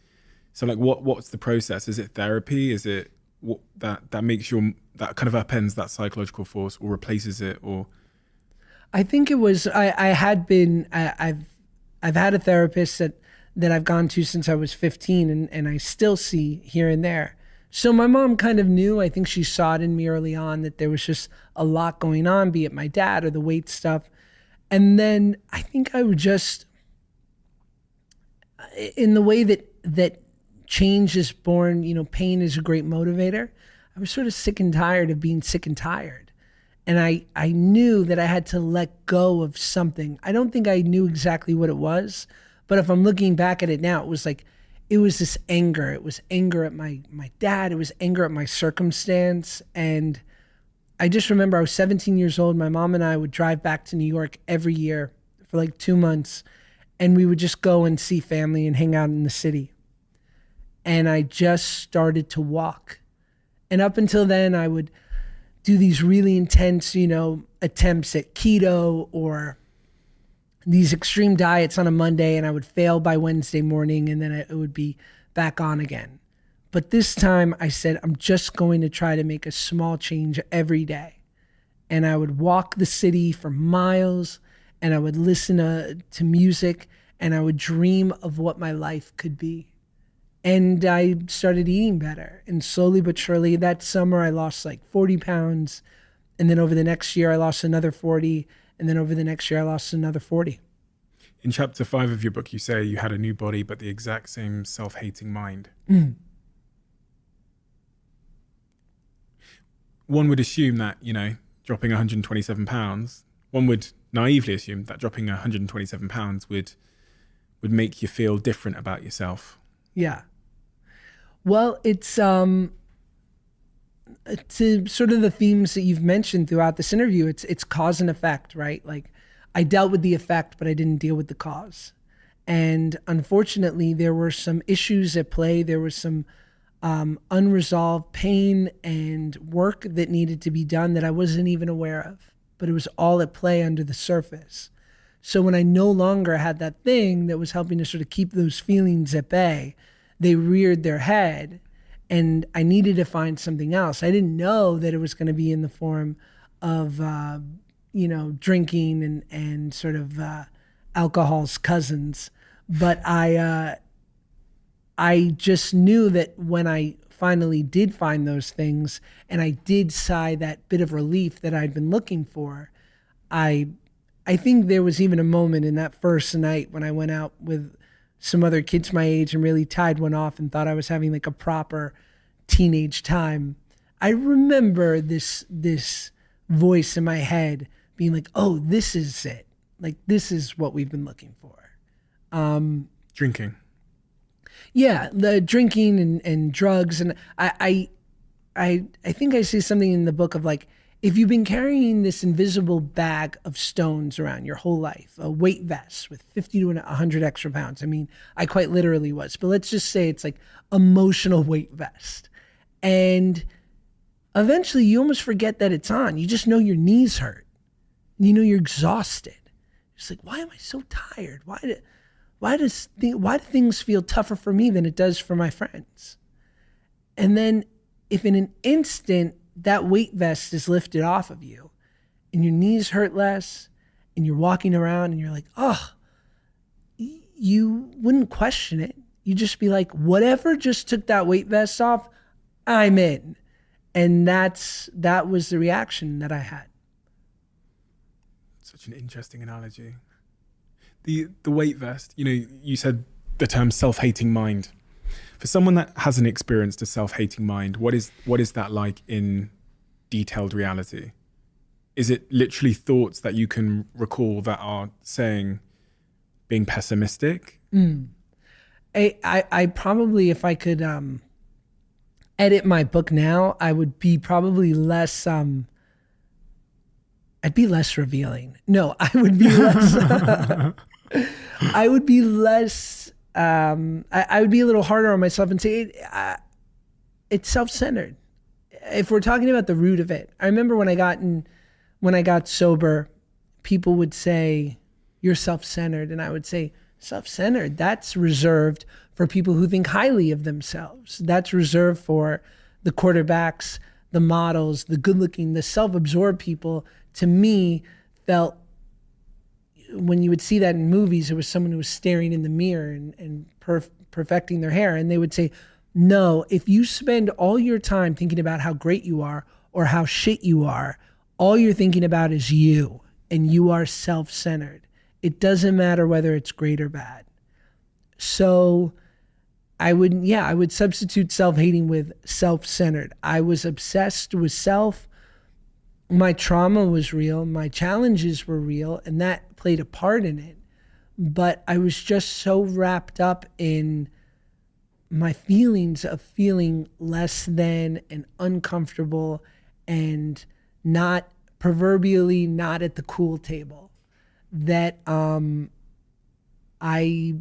So like what's the process? Is it therapy? Is it what that makes that kind of upends that psychological force or replaces it? Or I think it was I've had a therapist that I've gone to since I was 15 and I still see here and there. So my mom kind of knew, I think she saw it in me early on that there was just a lot going on, be it my dad or the weight stuff. And then I think I would just, in the way that change is born, pain is a great motivator. I was sort of sick and tired of being sick and tired. And I knew that I had to let go of something. I don't think I knew exactly what it was, but if I'm looking back at it now, it was this anger. It was anger at my dad. It was anger at my circumstance. And I just remember I was 17 years old. My mom and I would drive back to New York every year for like 2 months. And we would just go and see family and hang out in the city. And I just started to walk. And up until then, I would do these really intense, attempts at keto or these extreme diets on a Monday, and I would fail by Wednesday morning, and then it would be back on again. But this time I said, I'm just going to try to make a small change every day. And I would walk the city for miles, and I would listen to music, and I would dream of what my life could be. And I started eating better. And slowly but surely, that summer I lost like 40 pounds. And then over the next year, I lost another 40. And then over the next year, I lost another 40. in chapter 5 of your book, you say you had a new body, but the exact same self-hating mind. One would assume that, dropping 127 pounds, one would naively assume that dropping 127 pounds would make you feel different about yourself. Yeah. Well, it's to sort of the themes that you've mentioned throughout this interview. It's cause and effect, right? Like, I dealt with the effect, but I didn't deal with the cause. And unfortunately, there were some issues at play. There was some unresolved pain and work that needed to be done that I wasn't even aware of, but it was all at play under the surface. So when I no longer had that thing that was helping to sort of keep those feelings at bay, they reared their head, and I needed to find something else. I didn't know that it was going to be in the form of, drinking and sort of alcohol's cousins. But I just knew that when I finally did find those things, and I did sigh that bit of relief that I'd been looking for, I think there was even a moment in that first night when I went out with some other kids my age and really tied one off and thought I was having like a proper teenage time. I remember this voice in my head being like, oh, this is it. Like, this is what we've been looking for. Drinking. Yeah, the drinking and drugs, and I think I say something in the book of like, if you've been carrying this invisible bag of stones around your whole life, a weight vest with 50 to 100 extra pounds. I mean, I quite literally was, but let's just say it's like emotional weight vest. And eventually you almost forget that it's on. You just know your knees hurt. You know you're exhausted. It's like, why am I so tired? Why do things feel tougher for me than it does for my friends? And then if in an instant that weight vest is lifted off of you and your knees hurt less and you're walking around and you're like, oh, you wouldn't question it. You just be like, whatever just took that weight vest off, I'm in. And that was the reaction that I had. Such an interesting analogy. The weight vest, you said the term self-hating mind. For someone that hasn't experienced a self-hating mind, what is that like in detailed reality? Is it literally thoughts that you can recall that are being pessimistic? I probably, if I could edit my book now, I would be probably less I'd be less revealing. No, I would be less I would be less I would be a little harder on myself and say it's self-centered. If we're talking about the root of it, I remember when I got sober, people would say, you're self-centered. And I would say, self-centered, that's reserved for people who think highly of themselves. That's reserved for the quarterbacks, the models, the good-looking, the self-absorbed people. To me, felt, when you would see that in movies, it was someone who was staring in the mirror and perfecting their hair. And they would say, no, if you spend all your time thinking about how great you are or how shit you are, all you're thinking about is you, and you are self-centered. It doesn't matter whether it's great or bad. So I would substitute self-hating with self-centered. I was obsessed with self. My trauma was real. My challenges were real, and that played a part in it. But I was just so wrapped up in my feelings of feeling less than and uncomfortable and not proverbially not at the cool table that I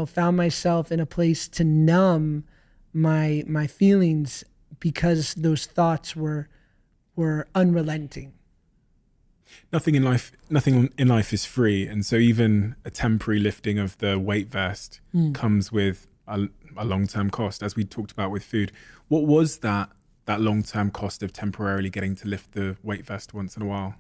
found myself in a place to numb my feelings because those thoughts were unrelenting. Nothing in life is free, and so even a temporary lifting of the weight vest comes with a long-term cost, as we talked about with food. What was that long-term cost of temporarily getting to lift the weight vest once in a while?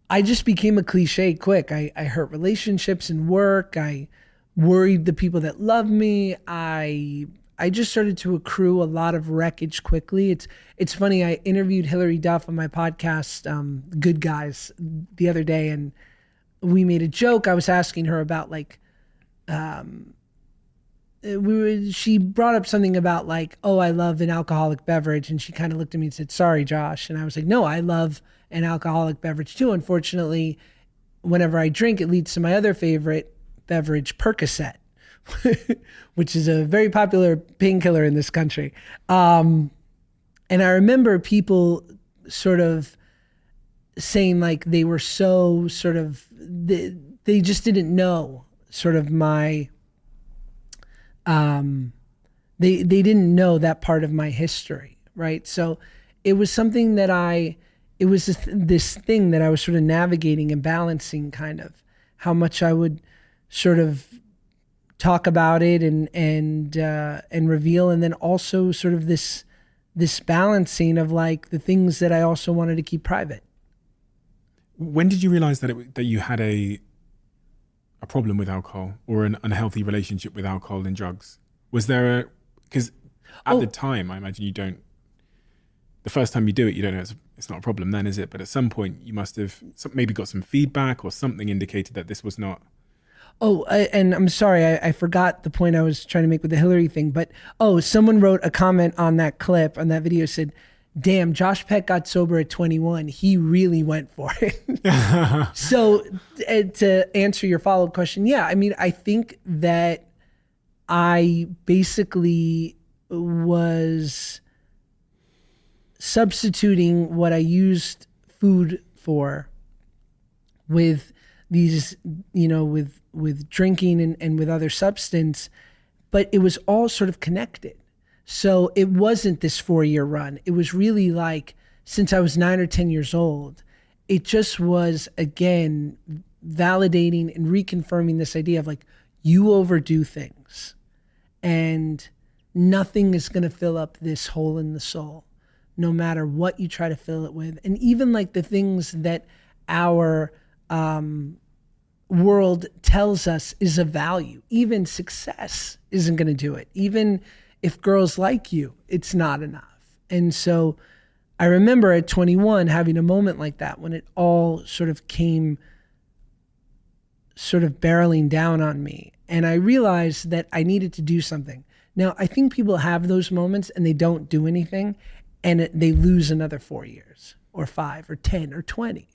I just became a cliche quick. I hurt relationships and work. I worried the people that love me. I just started to accrue a lot of wreckage quickly. It's funny, I interviewed Hillary Duff on my podcast, Good Guys, the other day, and we made a joke. I was asking her about she brought up something about like, oh, I love an alcoholic beverage. And she kind of looked at me and said, sorry, Josh. And I was like, no, I love an alcoholic beverage too. Unfortunately, whenever I drink, it leads to my other favorite beverage, Percocet, which is a very popular painkiller in this country. And I remember people sort of saying like they were so sort of, they just didn't know sort of my, they didn't know that part of my history, right? So it was something that it was this thing that I was sort of navigating and balancing, kind of how much I would sort of talk about it and reveal, and then also sort of this balancing of like the things that I also wanted to keep private. When did you realize that you had a problem with alcohol or an unhealthy relationship with alcohol and drugs? Was there because at the time, I imagine the first time you do it, you don't know it's not a problem then, is it? But at some point you must have maybe got some feedback or something indicated that this was not. Oh, and I'm sorry, I forgot the point I was trying to make with the Hillary thing, but someone wrote a comment on that clip, on that video, said, damn, Josh Peck got sober at 21. He really went for it. So to answer your follow-up question, yeah, I mean, I think that I basically was substituting what I used food for with these, with drinking and with other substance, but it was all sort of connected. So it wasn't this 4-year run. It was really like, since I was 9 or 10 years old, it just was, again, validating and reconfirming this idea of like, you overdo things and nothing is going to fill up this hole in the soul, no matter what you try to fill it with. And even like the things that our world tells us is of value, even success isn't going to do it. Even if girls like you, it's not enough. And so I remember at 21 having a moment like that when it all sort of came sort of barreling down on me. And I realized that I needed to do something. Now, I think people have those moments and they don't do anything and they lose another 4 years or 5 or 10 or 20.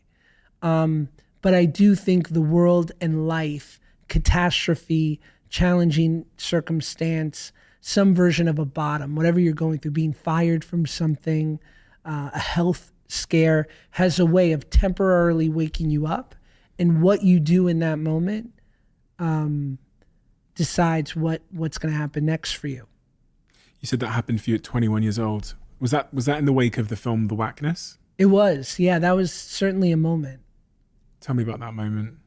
But I do think the world and life, catastrophe, challenging circumstance, some version of a bottom, whatever you're going through, being fired from something, a health scare, has a way of temporarily waking you up. And what you do in that moment decides what's going to happen next for you. You said that happened for you at 21 years old. Was that in the wake of the film The Whackness? It was, yeah, that was certainly a moment. Tell me about that moment.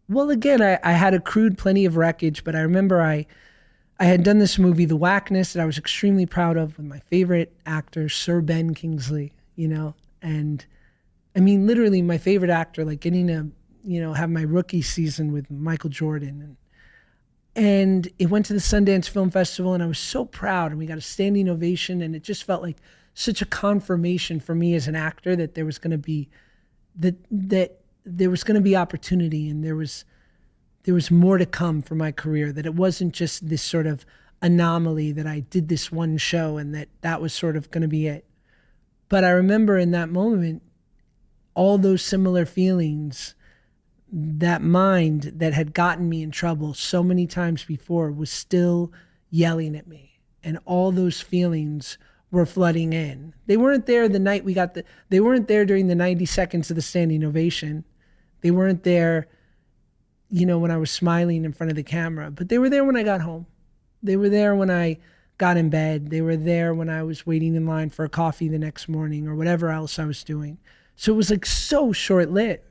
Well, again, I had accrued plenty of wreckage, but I remember I had done this movie, The Whackness, that I was extremely proud of with my favorite actor, Sir Ben Kingsley, and I mean, literally my favorite actor, like getting to, have my rookie season with Michael Jordan. And it went to the Sundance Film Festival and I was so proud and we got a standing ovation and it just felt like such a confirmation for me as an actor that there was going to be, that there was going to be opportunity and there was more to come for my career, that it wasn't just this sort of anomaly that I did this one show and that was sort of going to be it. But I remember in that moment, all those similar feelings, that mind that had gotten me in trouble so many times before was still yelling at me. And all those feelings were flooding in. They weren't there the night they weren't there during the 90 seconds of the standing ovation. They weren't there, when I was smiling in front of the camera, but they were there when I got home. They were there when I got in bed. They were there when I was waiting in line for a coffee the next morning or whatever else I was doing. So it was like so short-lived.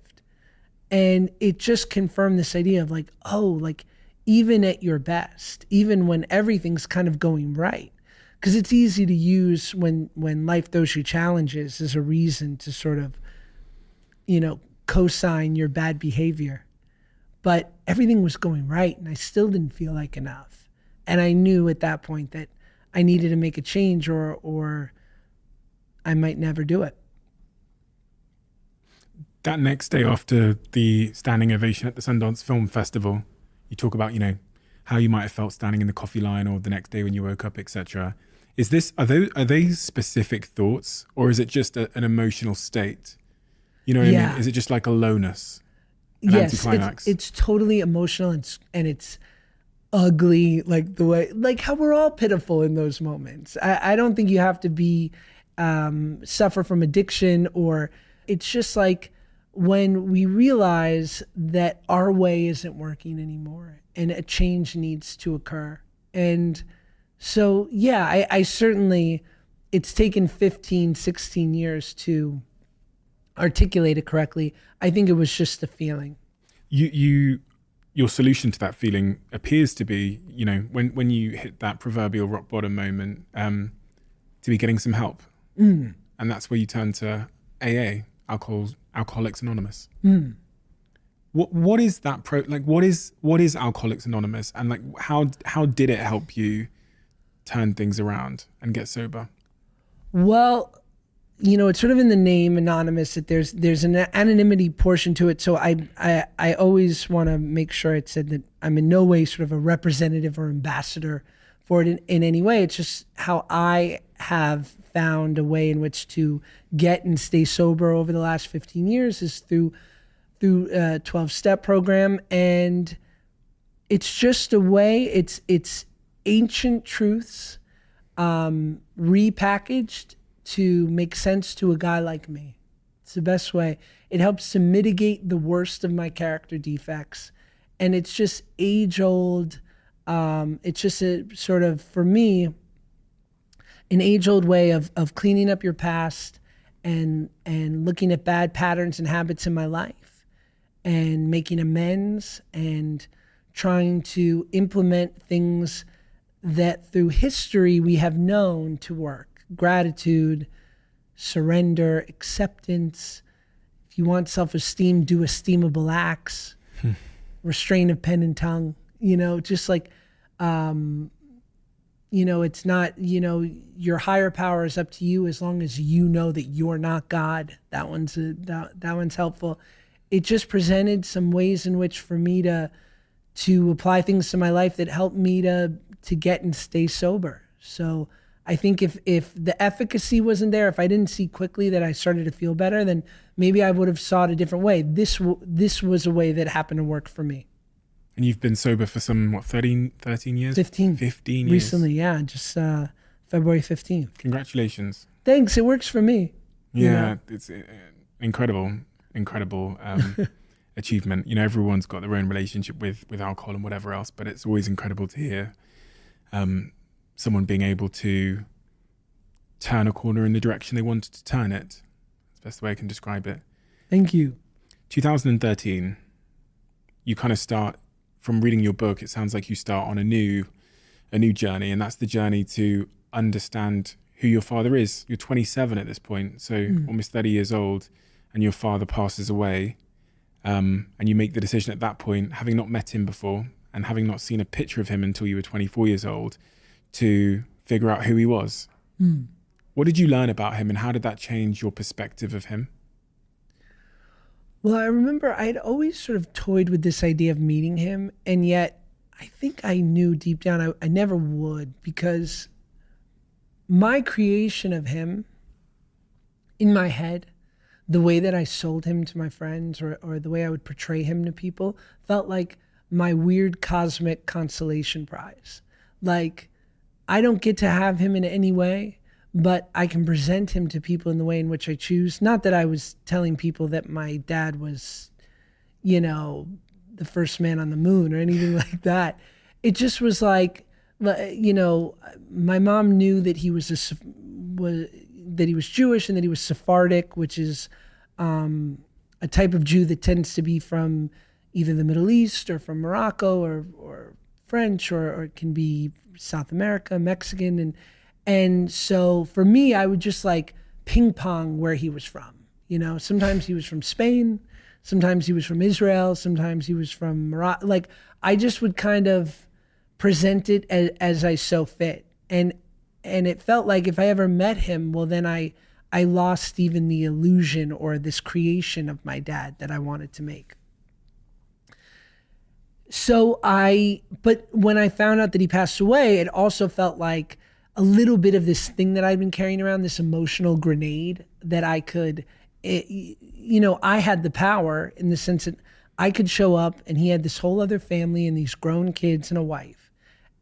And it just confirmed this idea of like, even at your best, even when everything's kind of going right, because it's easy to use when life throws you challenges as a reason to sort of, co-sign your bad behavior. But everything was going right and I still didn't feel like enough. And I knew at that point that I needed to make a change or I might never do it. That next day after the standing ovation at the Sundance Film Festival, you talk about, how you might have felt standing in the coffee line or the next day when you woke up, etc. Are they specific thoughts or is it just an emotional state? You know what I mean? Is it just like a lowness? Yes, it's totally emotional and it's ugly, like the way, like how we're all pitiful in those moments. I don't think you have to be suffer from addiction, or it's just like when we realize that our way isn't working anymore and a change needs to occur. And so, yeah, I certainly, it's taken 15, 16 years to articulate it correctly. I think it was just a feeling. Your solution to that feeling appears to be, when you hit that proverbial rock bottom moment, to be getting some help. And that's where you turn to AA, Alcoholics Anonymous. What is that what is Alcoholics Anonymous, and like how did it help you turn things around and get sober? Well, it's sort of in the name, anonymous, that there's an anonymity portion to it. So I always want to make sure it said that I'm in no way sort of a representative or ambassador for it in any way. It's just how I have found a way in which to get and stay sober over the last 15 years is through a 12-step program. And it's just a way, it's ancient truths repackaged to make sense to a guy like me. It's the best way. It helps to mitigate the worst of my character defects. And it's just age old. It's just a sort of, for me, an age old way of cleaning up your past and looking at bad patterns and habits in my life and making amends and trying to implement things that through history we have known to work. Gratitude, surrender, acceptance. If you want self-esteem, do esteemable acts. Restraint of pen and tongue. Just like, it's not, your higher power is up to you as long as you know that you're not God. That one's helpful. It just presented some ways in which for me to apply things to my life that helped me to get and stay sober. So I think if the efficacy wasn't there, if I didn't see quickly that I started to feel better, then maybe I would have sought a different way. This was a way that happened to work for me. And you've been sober for 13 years? 15. 15 years. Recently, yeah, just February 15th. Congratulations. Thanks, it works for me. Yeah, it's incredible achievement. Everyone's got their own relationship with alcohol and whatever else, but it's always incredible to hear someone being able to turn a corner in the direction they wanted to turn it. That's the best way I can describe it. Thank you. 2013, you kind of start, from reading your book, it sounds like you start on a new journey, and that's the journey to understand who your father is. You're 27 at this point, so almost 30 years old, and your father passes away. And you make the decision at that point, having not met him before and having not seen a picture of him until you were 24 years old, to figure out who he was. What did you learn about him, and how did that change your perspective of him? Well, I remember I'd always sort of toyed with this idea of meeting him, and yet I think I knew deep down I never would, because my creation of him in my head, the way that I sold him to my friends or the way I would portray him to people felt like my weird cosmic consolation prize. Like, I don't get to have him in any way, but I can present him to people in the way in which I choose. Not that I was telling people that my dad was, the first man on the moon or anything like that. It just was like, my mom knew that he was that he was Jewish and that he was Sephardic, which is a type of Jew that tends to be from either the Middle East or from Morocco or French or it can be South America, Mexican. And so for me, I would just like ping pong where he was from. Sometimes he was from Spain, sometimes he was from Israel, sometimes he was from Morocco. Like, I just would kind of present it as I so fit. And it felt like if I ever met him, well, then I lost even the illusion or this creation of my dad that I wanted to make. But when I found out that he passed away, it also felt like a little bit of this thing that I'd been carrying around, this emotional grenade that I could, I had the power in the sense that I could show up and he had this whole other family and these grown kids and a wife.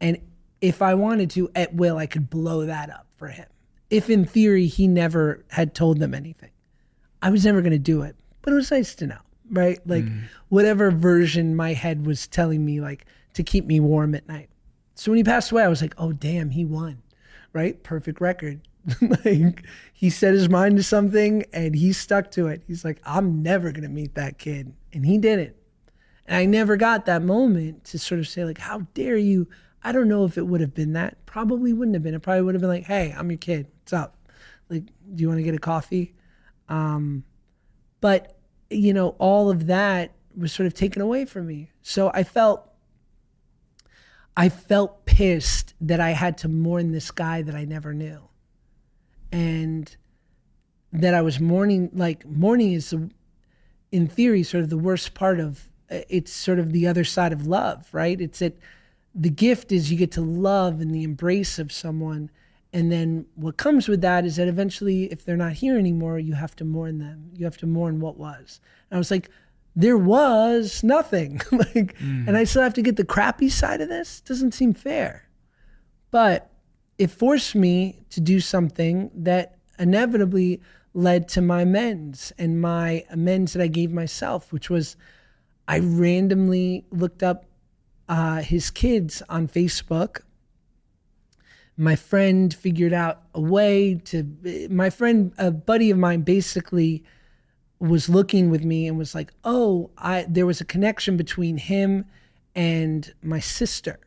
And if I wanted to, at will, I could blow that up for him. If in theory he never had told them anything, I was never going to do it, but it was nice to know, right? Like whatever version my head was telling me, like to keep me warm at night. So when he passed away, I was like, oh damn, he won, right? Perfect record. Like he set his mind to something and he stuck to it. He's like, I'm never going to meet that kid. And he didn't. And I never got that moment to sort of say like, how dare you? I don't know if it would have been that. Probably wouldn't have been. It probably would have been like, hey, I'm your kid. What's up? Like, do you want to get a coffee? But, all of that was sort of taken away from me. So I felt pissed that I had to mourn this guy that I never knew. And that I was mourning, like mourning is, in theory, sort of the worst part of, it's sort of the other side of love, right? It's that the gift is you get to love in the embrace of someone. And then what comes with that is that eventually, if they're not here anymore, you have to mourn them. You have to mourn what was. And I was like, there was nothing. And I still have to get the crappy side of this? Doesn't seem fair. But it forced me to do something that inevitably led to my amends and my amends that I gave myself, which was I randomly looked up his kids on Facebook. My friend figured out a way to, my friend, a buddy of mine basically was looking with me and was like, oh, there was a connection between him and my sister.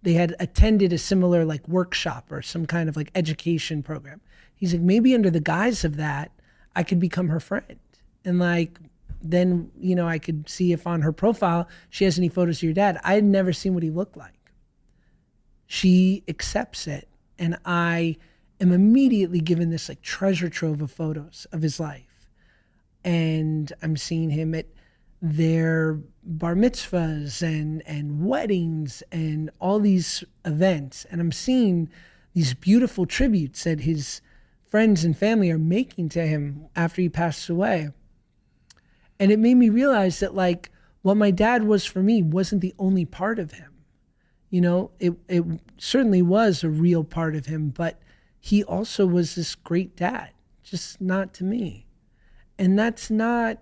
They had attended a similar like workshop or some kind of like education program. He's like, maybe under the guise of that, I could become her friend. And like, then, you know, I could see if on her profile, she has any photos of your dad. I had never seen what he looked like. She accepts it. And I am immediately given this like treasure trove of photos of his life. And I'm seeing him at their bar mitzvahs and weddings and all these events. And I'm seeing these beautiful tributes that his friends and family are making to him after he passed away. And it made me realize that like what my dad was for me wasn't the only part of him. You know, it certainly was a real part of him, but he also was this great dad, just not to me. And that's not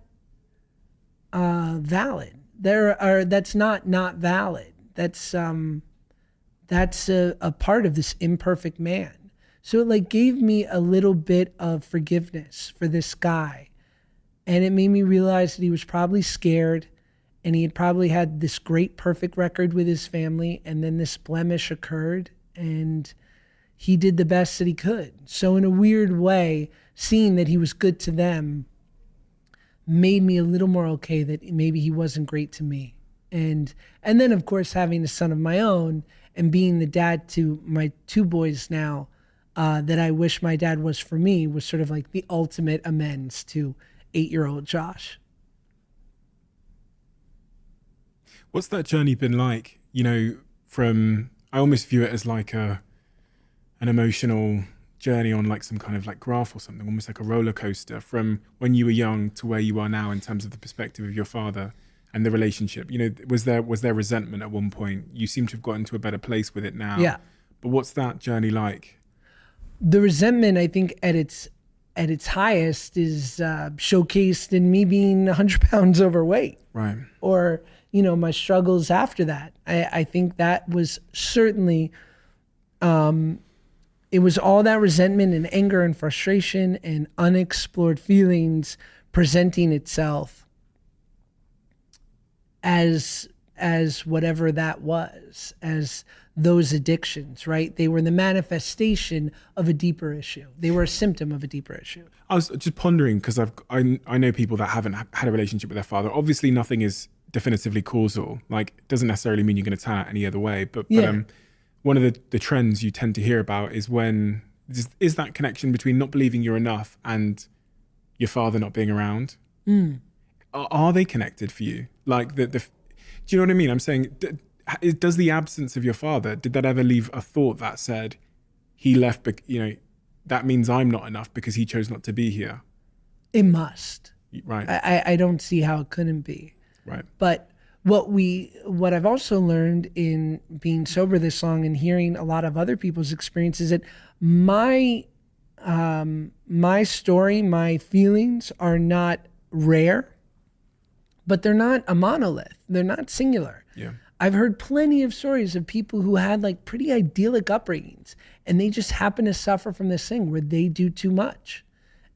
valid. That's not valid. That's a part of this imperfect man. So it like gave me a little bit of forgiveness for this guy. And it made me realize that he was probably scared and he had probably had this great perfect record with his family. And then this blemish occurred and he did the best that he could. So in a weird way, seeing that he was good to them made me a little more okay that maybe he wasn't great to me. And then of course having a son of my own and being the dad to my two boys now that I wish my dad was for me was sort of like the ultimate amends to 8-year-old Josh. What's that journey been like? You know, I almost view it as like an emotional journey on like some kind of like graph or something, almost like a roller coaster from when you were young to where you are now in terms of the perspective of your father and the relationship. You know, was there resentment at one point? You seem to have gotten to a better place with it now. Yeah. But what's that journey like? The resentment, I think, at its highest is showcased in me being 100 pounds overweight. Right. Or, you know, my struggles after that. I think that was certainly, it was all that resentment and anger and frustration and unexplored feelings presenting itself as whatever that was, as those addictions, right? They were the manifestation of a deeper issue. They were a symptom of a deeper issue. I was just pondering because I know people that haven't had a relationship with their father. Obviously, nothing is definitively causal. Like, it doesn't necessarily mean you're going to turn out any other way. But one of the trends you tend to hear about is when is that connection between not believing you're enough and your father not being around. Are they connected for you? Like do you know what I mean? I'm saying, does the absence of your father, did that ever leave a thought that said he left, you know, that means I'm not enough because he chose not to be here? It must. Right. I don't see how it couldn't be. Right. But what I've also learned in being sober this long and hearing a lot of other people's experiences, that my story, my feelings are not rare, but they're not a monolith. They're not singular. Yeah. I've heard plenty of stories of people who had like pretty idyllic upbringings and they just happen to suffer from this thing where they do too much.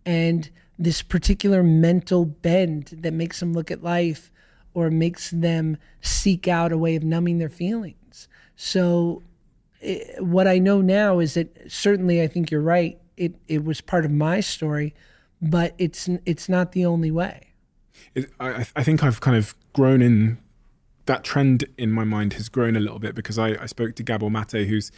And this particular mental bend that makes them look at life or makes them seek out a way of numbing their feelings. So what I know now is that certainly I think you're right. It was part of my story, but it's not the only way. I think I've kind of grown in, that trend in my mind has grown a little bit because I spoke to Gabor Mate, who's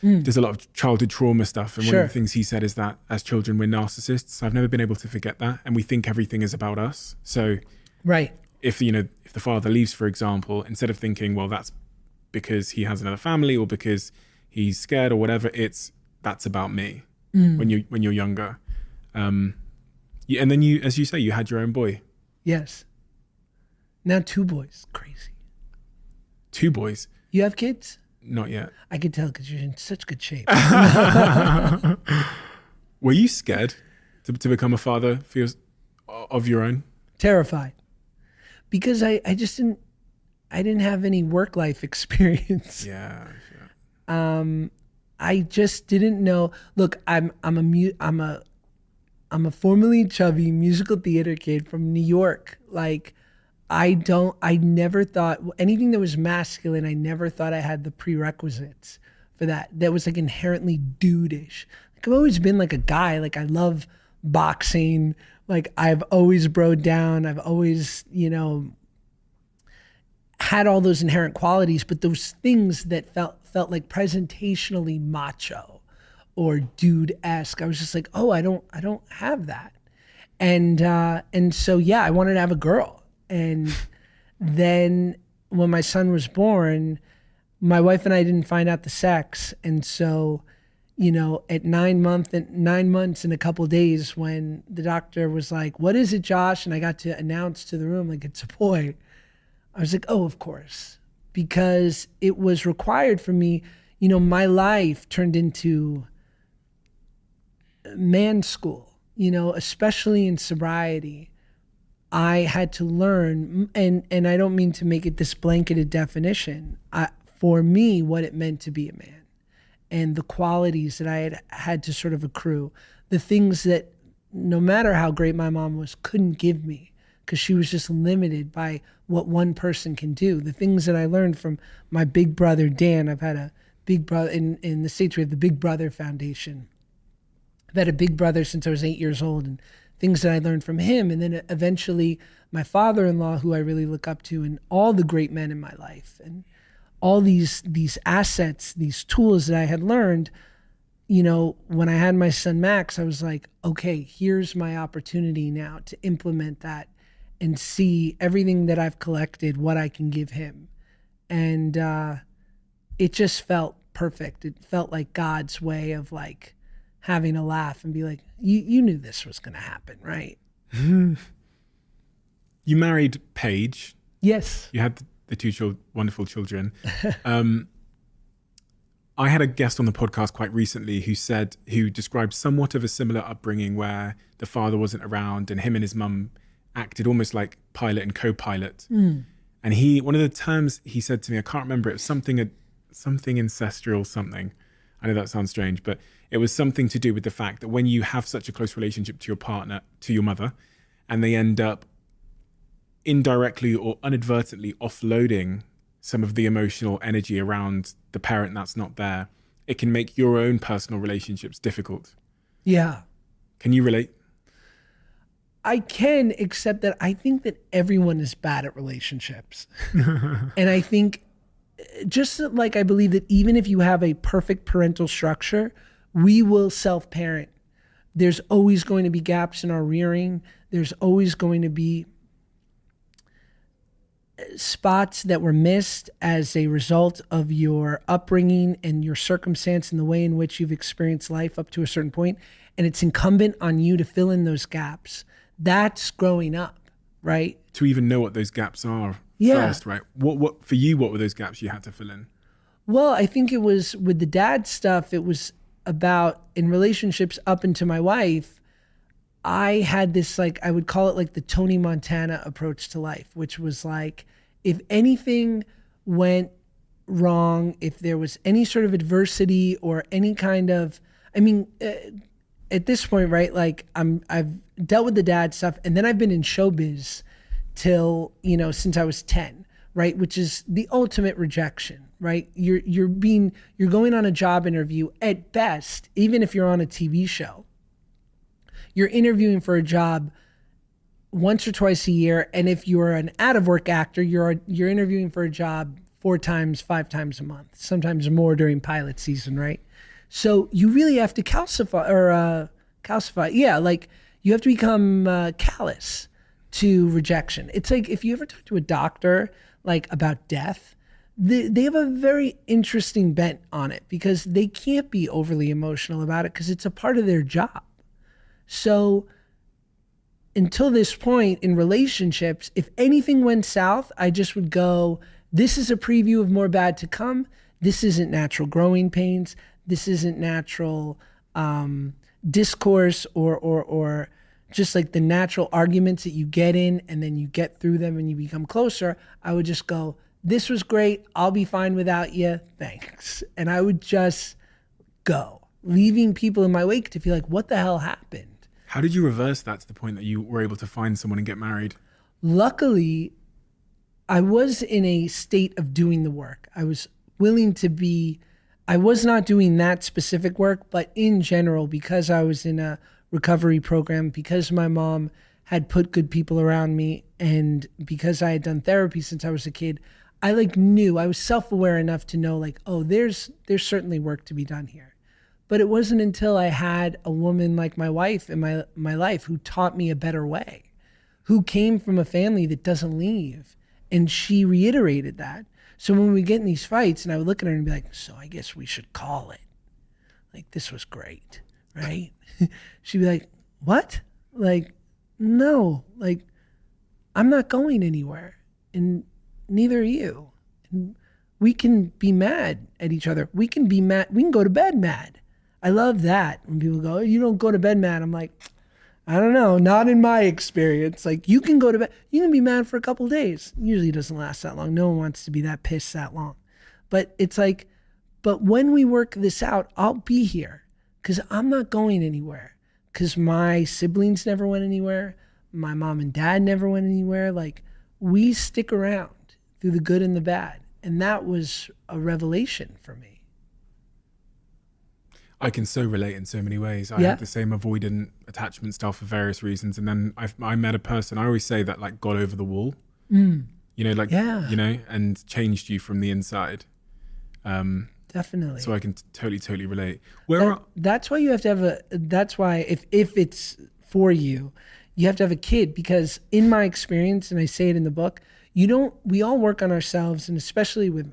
does a lot of childhood trauma stuff. And one of the things he said is that as children, we're narcissists. I've never been able to forget that. And we think everything is about us. So right. If the father leaves, for example, instead of thinking, well, that's because he has another family or because he's scared or whatever, that's about me when you're younger. And then you, as you say, you had your own boy. Yes. Now 2 boys. Crazy. 2 boys. You have kids? Not yet. I could tell because you're in such good shape. Were you scared to become a father of your own? Terrified. Because I didn't have any work life experience. Yeah. I just didn't know. Look, I'm a formerly chubby musical theater kid from New York. Like, I never thought anything that was masculine. I never thought I had the prerequisites for that. That was like inherently dude-ish. Like, I've always been like a guy. Like, I love boxing. Like, I've always broed down. I've always, had all those inherent qualities, but those things that felt like presentationally macho or dude-esque, I was just like, oh, I don't have that. And so, yeah, I wanted to have a girl. And then when my son was born, my wife and I didn't find out the sex. And so, at 9 months and a couple of days, when the doctor was like, what is it, Josh? And I got to announce to the room, like, it's a boy. I was like, oh, of course, because it was required for me. My life turned into man school, especially in sobriety. I had to learn, and I don't mean to make it this blanketed definition, for me, what it meant to be a man and the qualities that I had to sort of accrue, the things that no matter how great my mom was, couldn't give me because she was just limited by what one person can do. The things that I learned from my big brother, Dan. I've had a big brother, in the States we have the Big Brother Foundation. I've had a big brother since I was 8 years old, and things that I learned from him. And then eventually my father-in-law, who I really look up to, and all the great men in my life, and all these assets, these tools that I had learned, when I had my son Max, I was like, okay, here's my opportunity now to implement that and see everything that I've collected, what I can give him. And it just felt perfect. It felt like God's way of like having a laugh and be like, you knew this was going to happen, right? You married Paige. Yes. You had the two wonderful children. I had a guest on the podcast quite recently who described somewhat of a similar upbringing where the father wasn't around and him and his mum acted almost like pilot and co-pilot. And one of the terms he said to me, I can't remember, it was something ancestral something. I know that sounds strange, but it was something to do with the fact that when you have such a close relationship to your partner, to your mother, and they end up indirectly or inadvertently offloading some of the emotional energy around the parent that's not there, it can make your own personal relationships difficult. Yeah. Can you relate? I can, except that I think that everyone is bad at relationships. And I think, just like I believe that even if you have a perfect parental structure, we will self-parent. There's always going to be gaps in our rearing. There's always going to be spots that were missed as a result of your upbringing and your circumstance and the way in which you've experienced life up to a certain point. And it's incumbent on you to fill in those gaps. That's growing up, right? To even know what those gaps are first, right? What for you, what were those gaps you had to fill in? Well, I think it was with the dad stuff, it was about in relationships up into my wife, I had this, like, I would call it like the Tony Montana approach to life, which was like, if anything went wrong, if there was any sort of adversity or any kind of, at this point, right, like I've dealt with the dad stuff, and then I've been in showbiz till, since I was 10, right, which is the ultimate rejection, right? You're going on a job interview at best, even if you're on a TV show. You're interviewing for a job once or twice a year, and if you're an out-of-work actor, you're interviewing for a job 4 times, 5 times a month, sometimes more during pilot season, right? So you really have to calcify. Yeah, like you have to become callous to rejection. It's like if you ever talk to a doctor like about death, they have a very interesting bent on it because they can't be overly emotional about it because it's a part of their job. So until this point in relationships, if anything went south, I just would go, this is a preview of more bad to come. this isn't natural growing pains. This isn't natural discourse or just like the natural arguments that you get in and then you get through them and you become closer. I would just go, this was great. I'll be fine without you. Thanks. And I would just go, leaving people in my wake to feel like, what the hell happened? How did you reverse that to the point that you were able to find someone and get married? Luckily, I was in a state of doing the work. I was willing to be, I was not doing that specific work, but in general, because I was in a recovery program, because my mom had put good people around me, and because I had done therapy since I was a kid, I knew, I was self-aware enough to know oh, there's certainly work to be done here. But it wasn't until I had a woman like my wife in my life who taught me a better way, who came from a family that doesn't leave. And she reiterated that. So when we get in these fights and I would look at her and be like, so I guess we should call it. This was great, right? She'd be like, what? No, I'm not going anywhere. And neither are you. And we can be mad at each other. We can be mad. We can go to bed mad. I love that. When people go, oh, you don't go to bed mad. I'm like, I don't know. Not in my experience. You can go to bed. You can be mad for a couple of days. Usually it doesn't last that long. No one wants to be that pissed that long. But it's but when we work this out, I'll be here because I'm not going anywhere, because my siblings never went anywhere. My mom and dad never went anywhere. We stick around through the good and the bad. And that was a revelation for me. I can so relate in so many ways. I had the same avoidant attachment style for various reasons. And then I met a person, I always say that got over the wall, and changed you from the inside. Definitely. So I can totally relate. That's why you have to have that's why if it's for you, you have to have a kid, because in my experience, and I say it in the book, we all work on ourselves, and especially with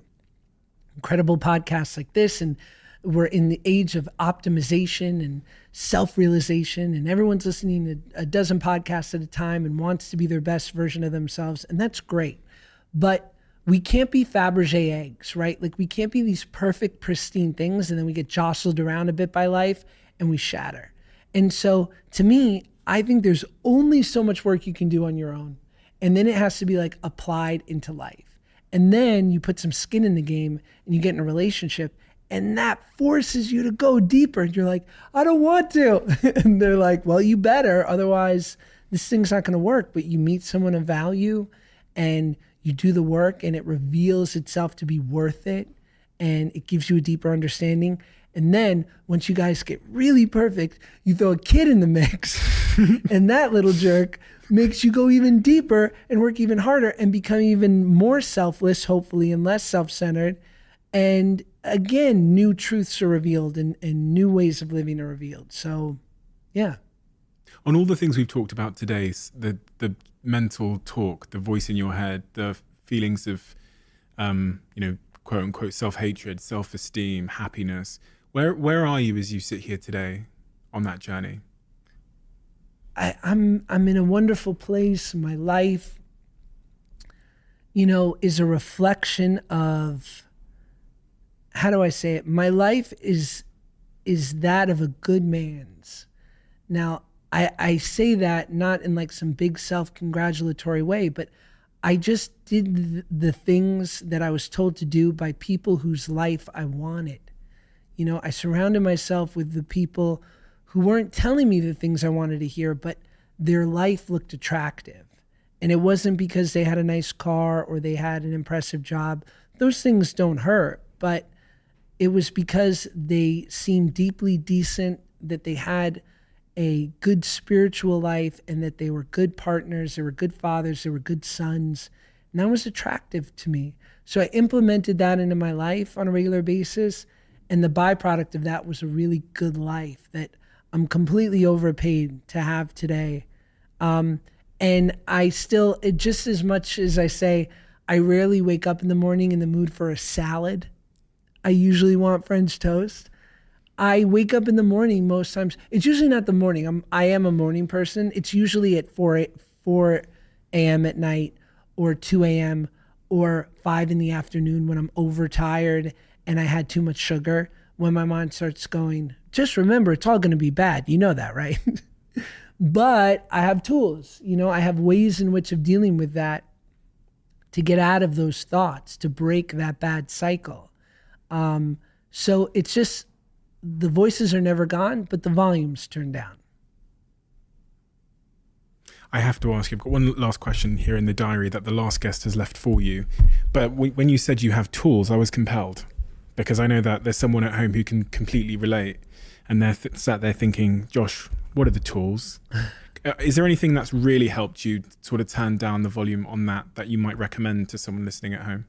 incredible podcasts like this, and we're in the age of optimization and self-realization, and everyone's listening to a dozen podcasts at a time and wants to be their best version of themselves. And that's great. But we can't be Fabergé eggs, right? We can't be these perfect, pristine things, and then we get jostled around a bit by life and we shatter. And so to me, I think there's only so much work you can do on your own. And then it has to be applied into life. And then you put some skin in the game and you get in a relationship, and that forces you to go deeper. And you're like, I don't want to. And they're like, well, you better. Otherwise, this thing's not going to work. But you meet someone of value and you do the work, and it reveals itself to be worth it. And it gives you a deeper understanding. And then once you guys get really perfect, you throw a kid in the mix. And that little jerk makes you go even deeper and work even harder and become even more selfless, hopefully, and less self-centered. And again, new truths are revealed and new ways of living are revealed. So, yeah. On all the things we've talked about today, the mental talk, the voice in your head, the feelings of, quote unquote, self-hatred, self-esteem, happiness, where are you as you sit here today on that journey? I'm in a wonderful place. My life, is a reflection of, how do I say it? My life is that of a good man's. Now, I say that not in some big self-congratulatory way, but I just did the things that I was told to do by people whose life I wanted. I surrounded myself with the people who weren't telling me the things I wanted to hear, but their life looked attractive. And it wasn't because they had a nice car or they had an impressive job. Those things don't hurt, but it was because they seemed deeply decent, that they had a good spiritual life, and that they were good partners, they were good fathers, they were good sons. And that was attractive to me. So I implemented that into my life on a regular basis. And the byproduct of that was a really good life that I'm completely overpaid to have today. And I still, just as much as I say, I rarely wake up in the morning in the mood for a salad. I usually want French toast. I wake up in the morning most times. It's usually not the morning. I am a morning person. It's usually at 4 a.m. at night, or 2 a.m. or 5 in the afternoon when I'm overtired and I had too much sugar, when my mind starts going, just remember, it's all going to be bad. You know that, right? But I have tools, I have ways in which of dealing with that to get out of those thoughts, to break that bad cycle. So it's just, the voices are never gone, but the volume's turned down. I have to ask you, I've got one last question here in the diary that the last guest has left for you. But when you said you have tools, I was compelled, because I know that there's someone at home who can completely relate, and they're sat there thinking, Josh, what are the tools? Is there anything that's really helped you sort of turn down the volume on that you might recommend to someone listening at home?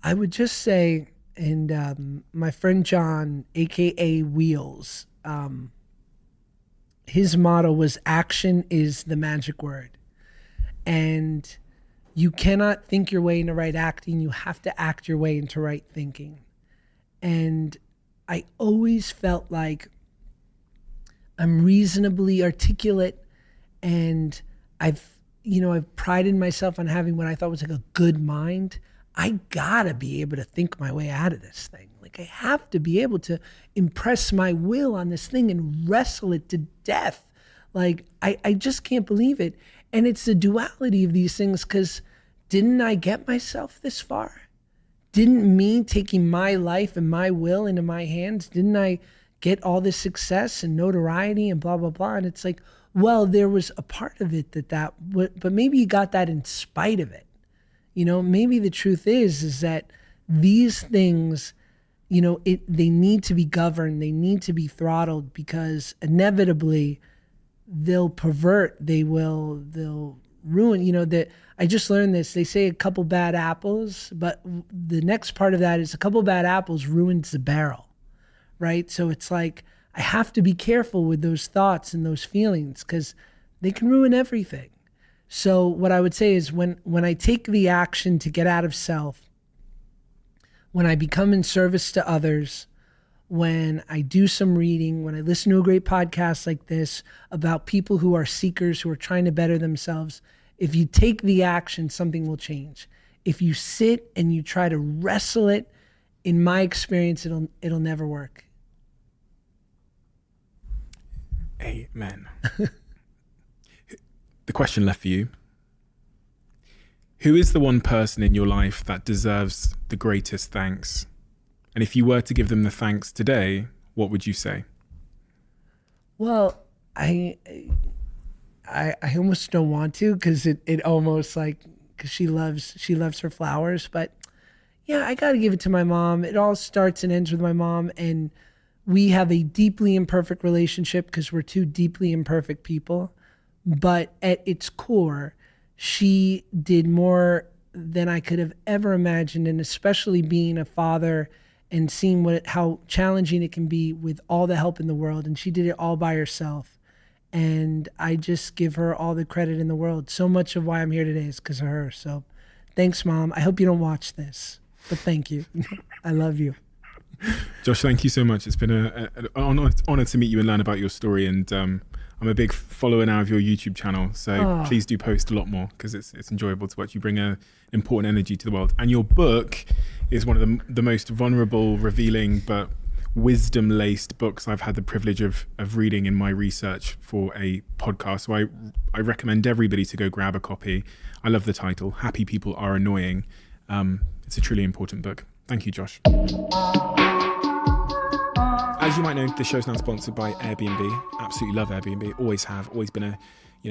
I would just say, and my friend John, AKA Wheels, his motto was, action is the magic word. And you cannot think your way into right acting. You have to act your way into right thinking. And I always felt like I'm reasonably articulate, and I've prided myself on having what I thought was like a good mind. I gotta be able to think my way out of this thing. Like, I have to be able to impress my will on this thing and wrestle it to death. Like, I just can't believe it. And it's the duality of these things, because didn't I get myself this far? Didn't me taking my life and my will into my hands, didn't I get all this success and notoriety and blah, blah, blah? And it's like, well, there was a part of it but maybe you got that in spite of it. Maybe the truth is that these things, they need to be governed, they need to be throttled, because inevitably they'll pervert, they'll ruin, that I just learned this. They say a couple bad apples, but the next part of that is a couple bad apples ruins the barrel, right? So it's like, I have to be careful with those thoughts and those feelings, because they can ruin everything. So what I would say is, when I take the action to get out of self, when I become in service to others, when I do some reading, when I listen to a great podcast like this about people who are seekers, who are trying to better themselves, if you take the action, something will change. If you sit and you try to wrestle it, in my experience, it'll never work. Amen. The question left for you: who is the one person in your life that deserves the greatest thanks? And if you were to give them the thanks today, what would you say? Well, I almost don't want to, because it almost like, because she loves her flowers. But yeah, I got to give it to my mom. It all starts and ends with my mom. And we have a deeply imperfect relationship, because we're two deeply imperfect people. But at its core, she did more than I could have ever imagined. And especially being a father and seeing how challenging it can be with all the help in the world. And she did it all by herself. And I just give her all the credit in the world. So much of why I'm here today is because of her. So thanks, Mom. I hope you don't watch this, but thank you. I love you. Josh, thank you so much. It's been an honor to meet you and learn about your story. And I'm a big follower now of your YouTube channel. So please do post a lot more, because it's enjoyable to watch. You bring an important energy to the world. And your book is one of the most vulnerable, revealing, but wisdom-laced books I've had the privilege of reading in my research for a podcast. So I recommend everybody to go grab a copy. I love the title, Happy People Are Annoying. It's a truly important book. Thank you, Josh. As you might know, the show's now sponsored by Airbnb. Absolutely love Airbnb. Always have. Always been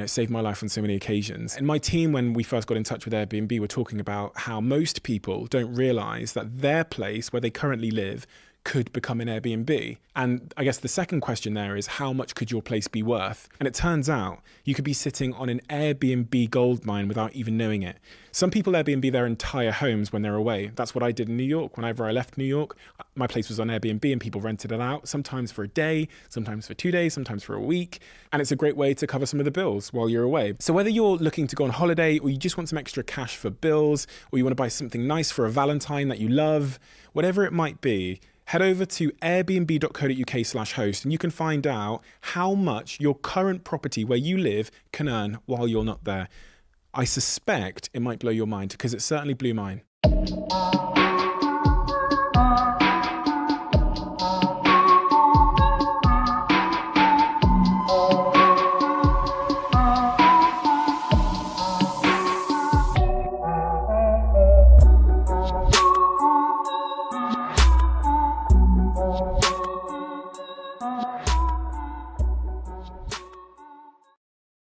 saved my life on so many occasions. And my team, when we first got in touch with Airbnb, were talking about how most people don't realize that their place where they currently live could become an Airbnb. And I guess the second question there is, how much could your place be worth? And it turns out you could be sitting on an Airbnb goldmine without even knowing it. Some people Airbnb their entire homes when they're away. That's what I did in New York. Whenever I left New York, my place was on Airbnb and people rented it out, sometimes for a day, sometimes for 2 days, sometimes for a week. And it's a great way to cover some of the bills while you're away. So whether you're looking to go on holiday, or you just want some extra cash for bills, or you want to buy something nice for a Valentine that you love, whatever it might be, head over to airbnb.co.uk/host and you can find out how much your current property where you live can earn while you're not there. I suspect it might blow your mind, because it certainly blew mine.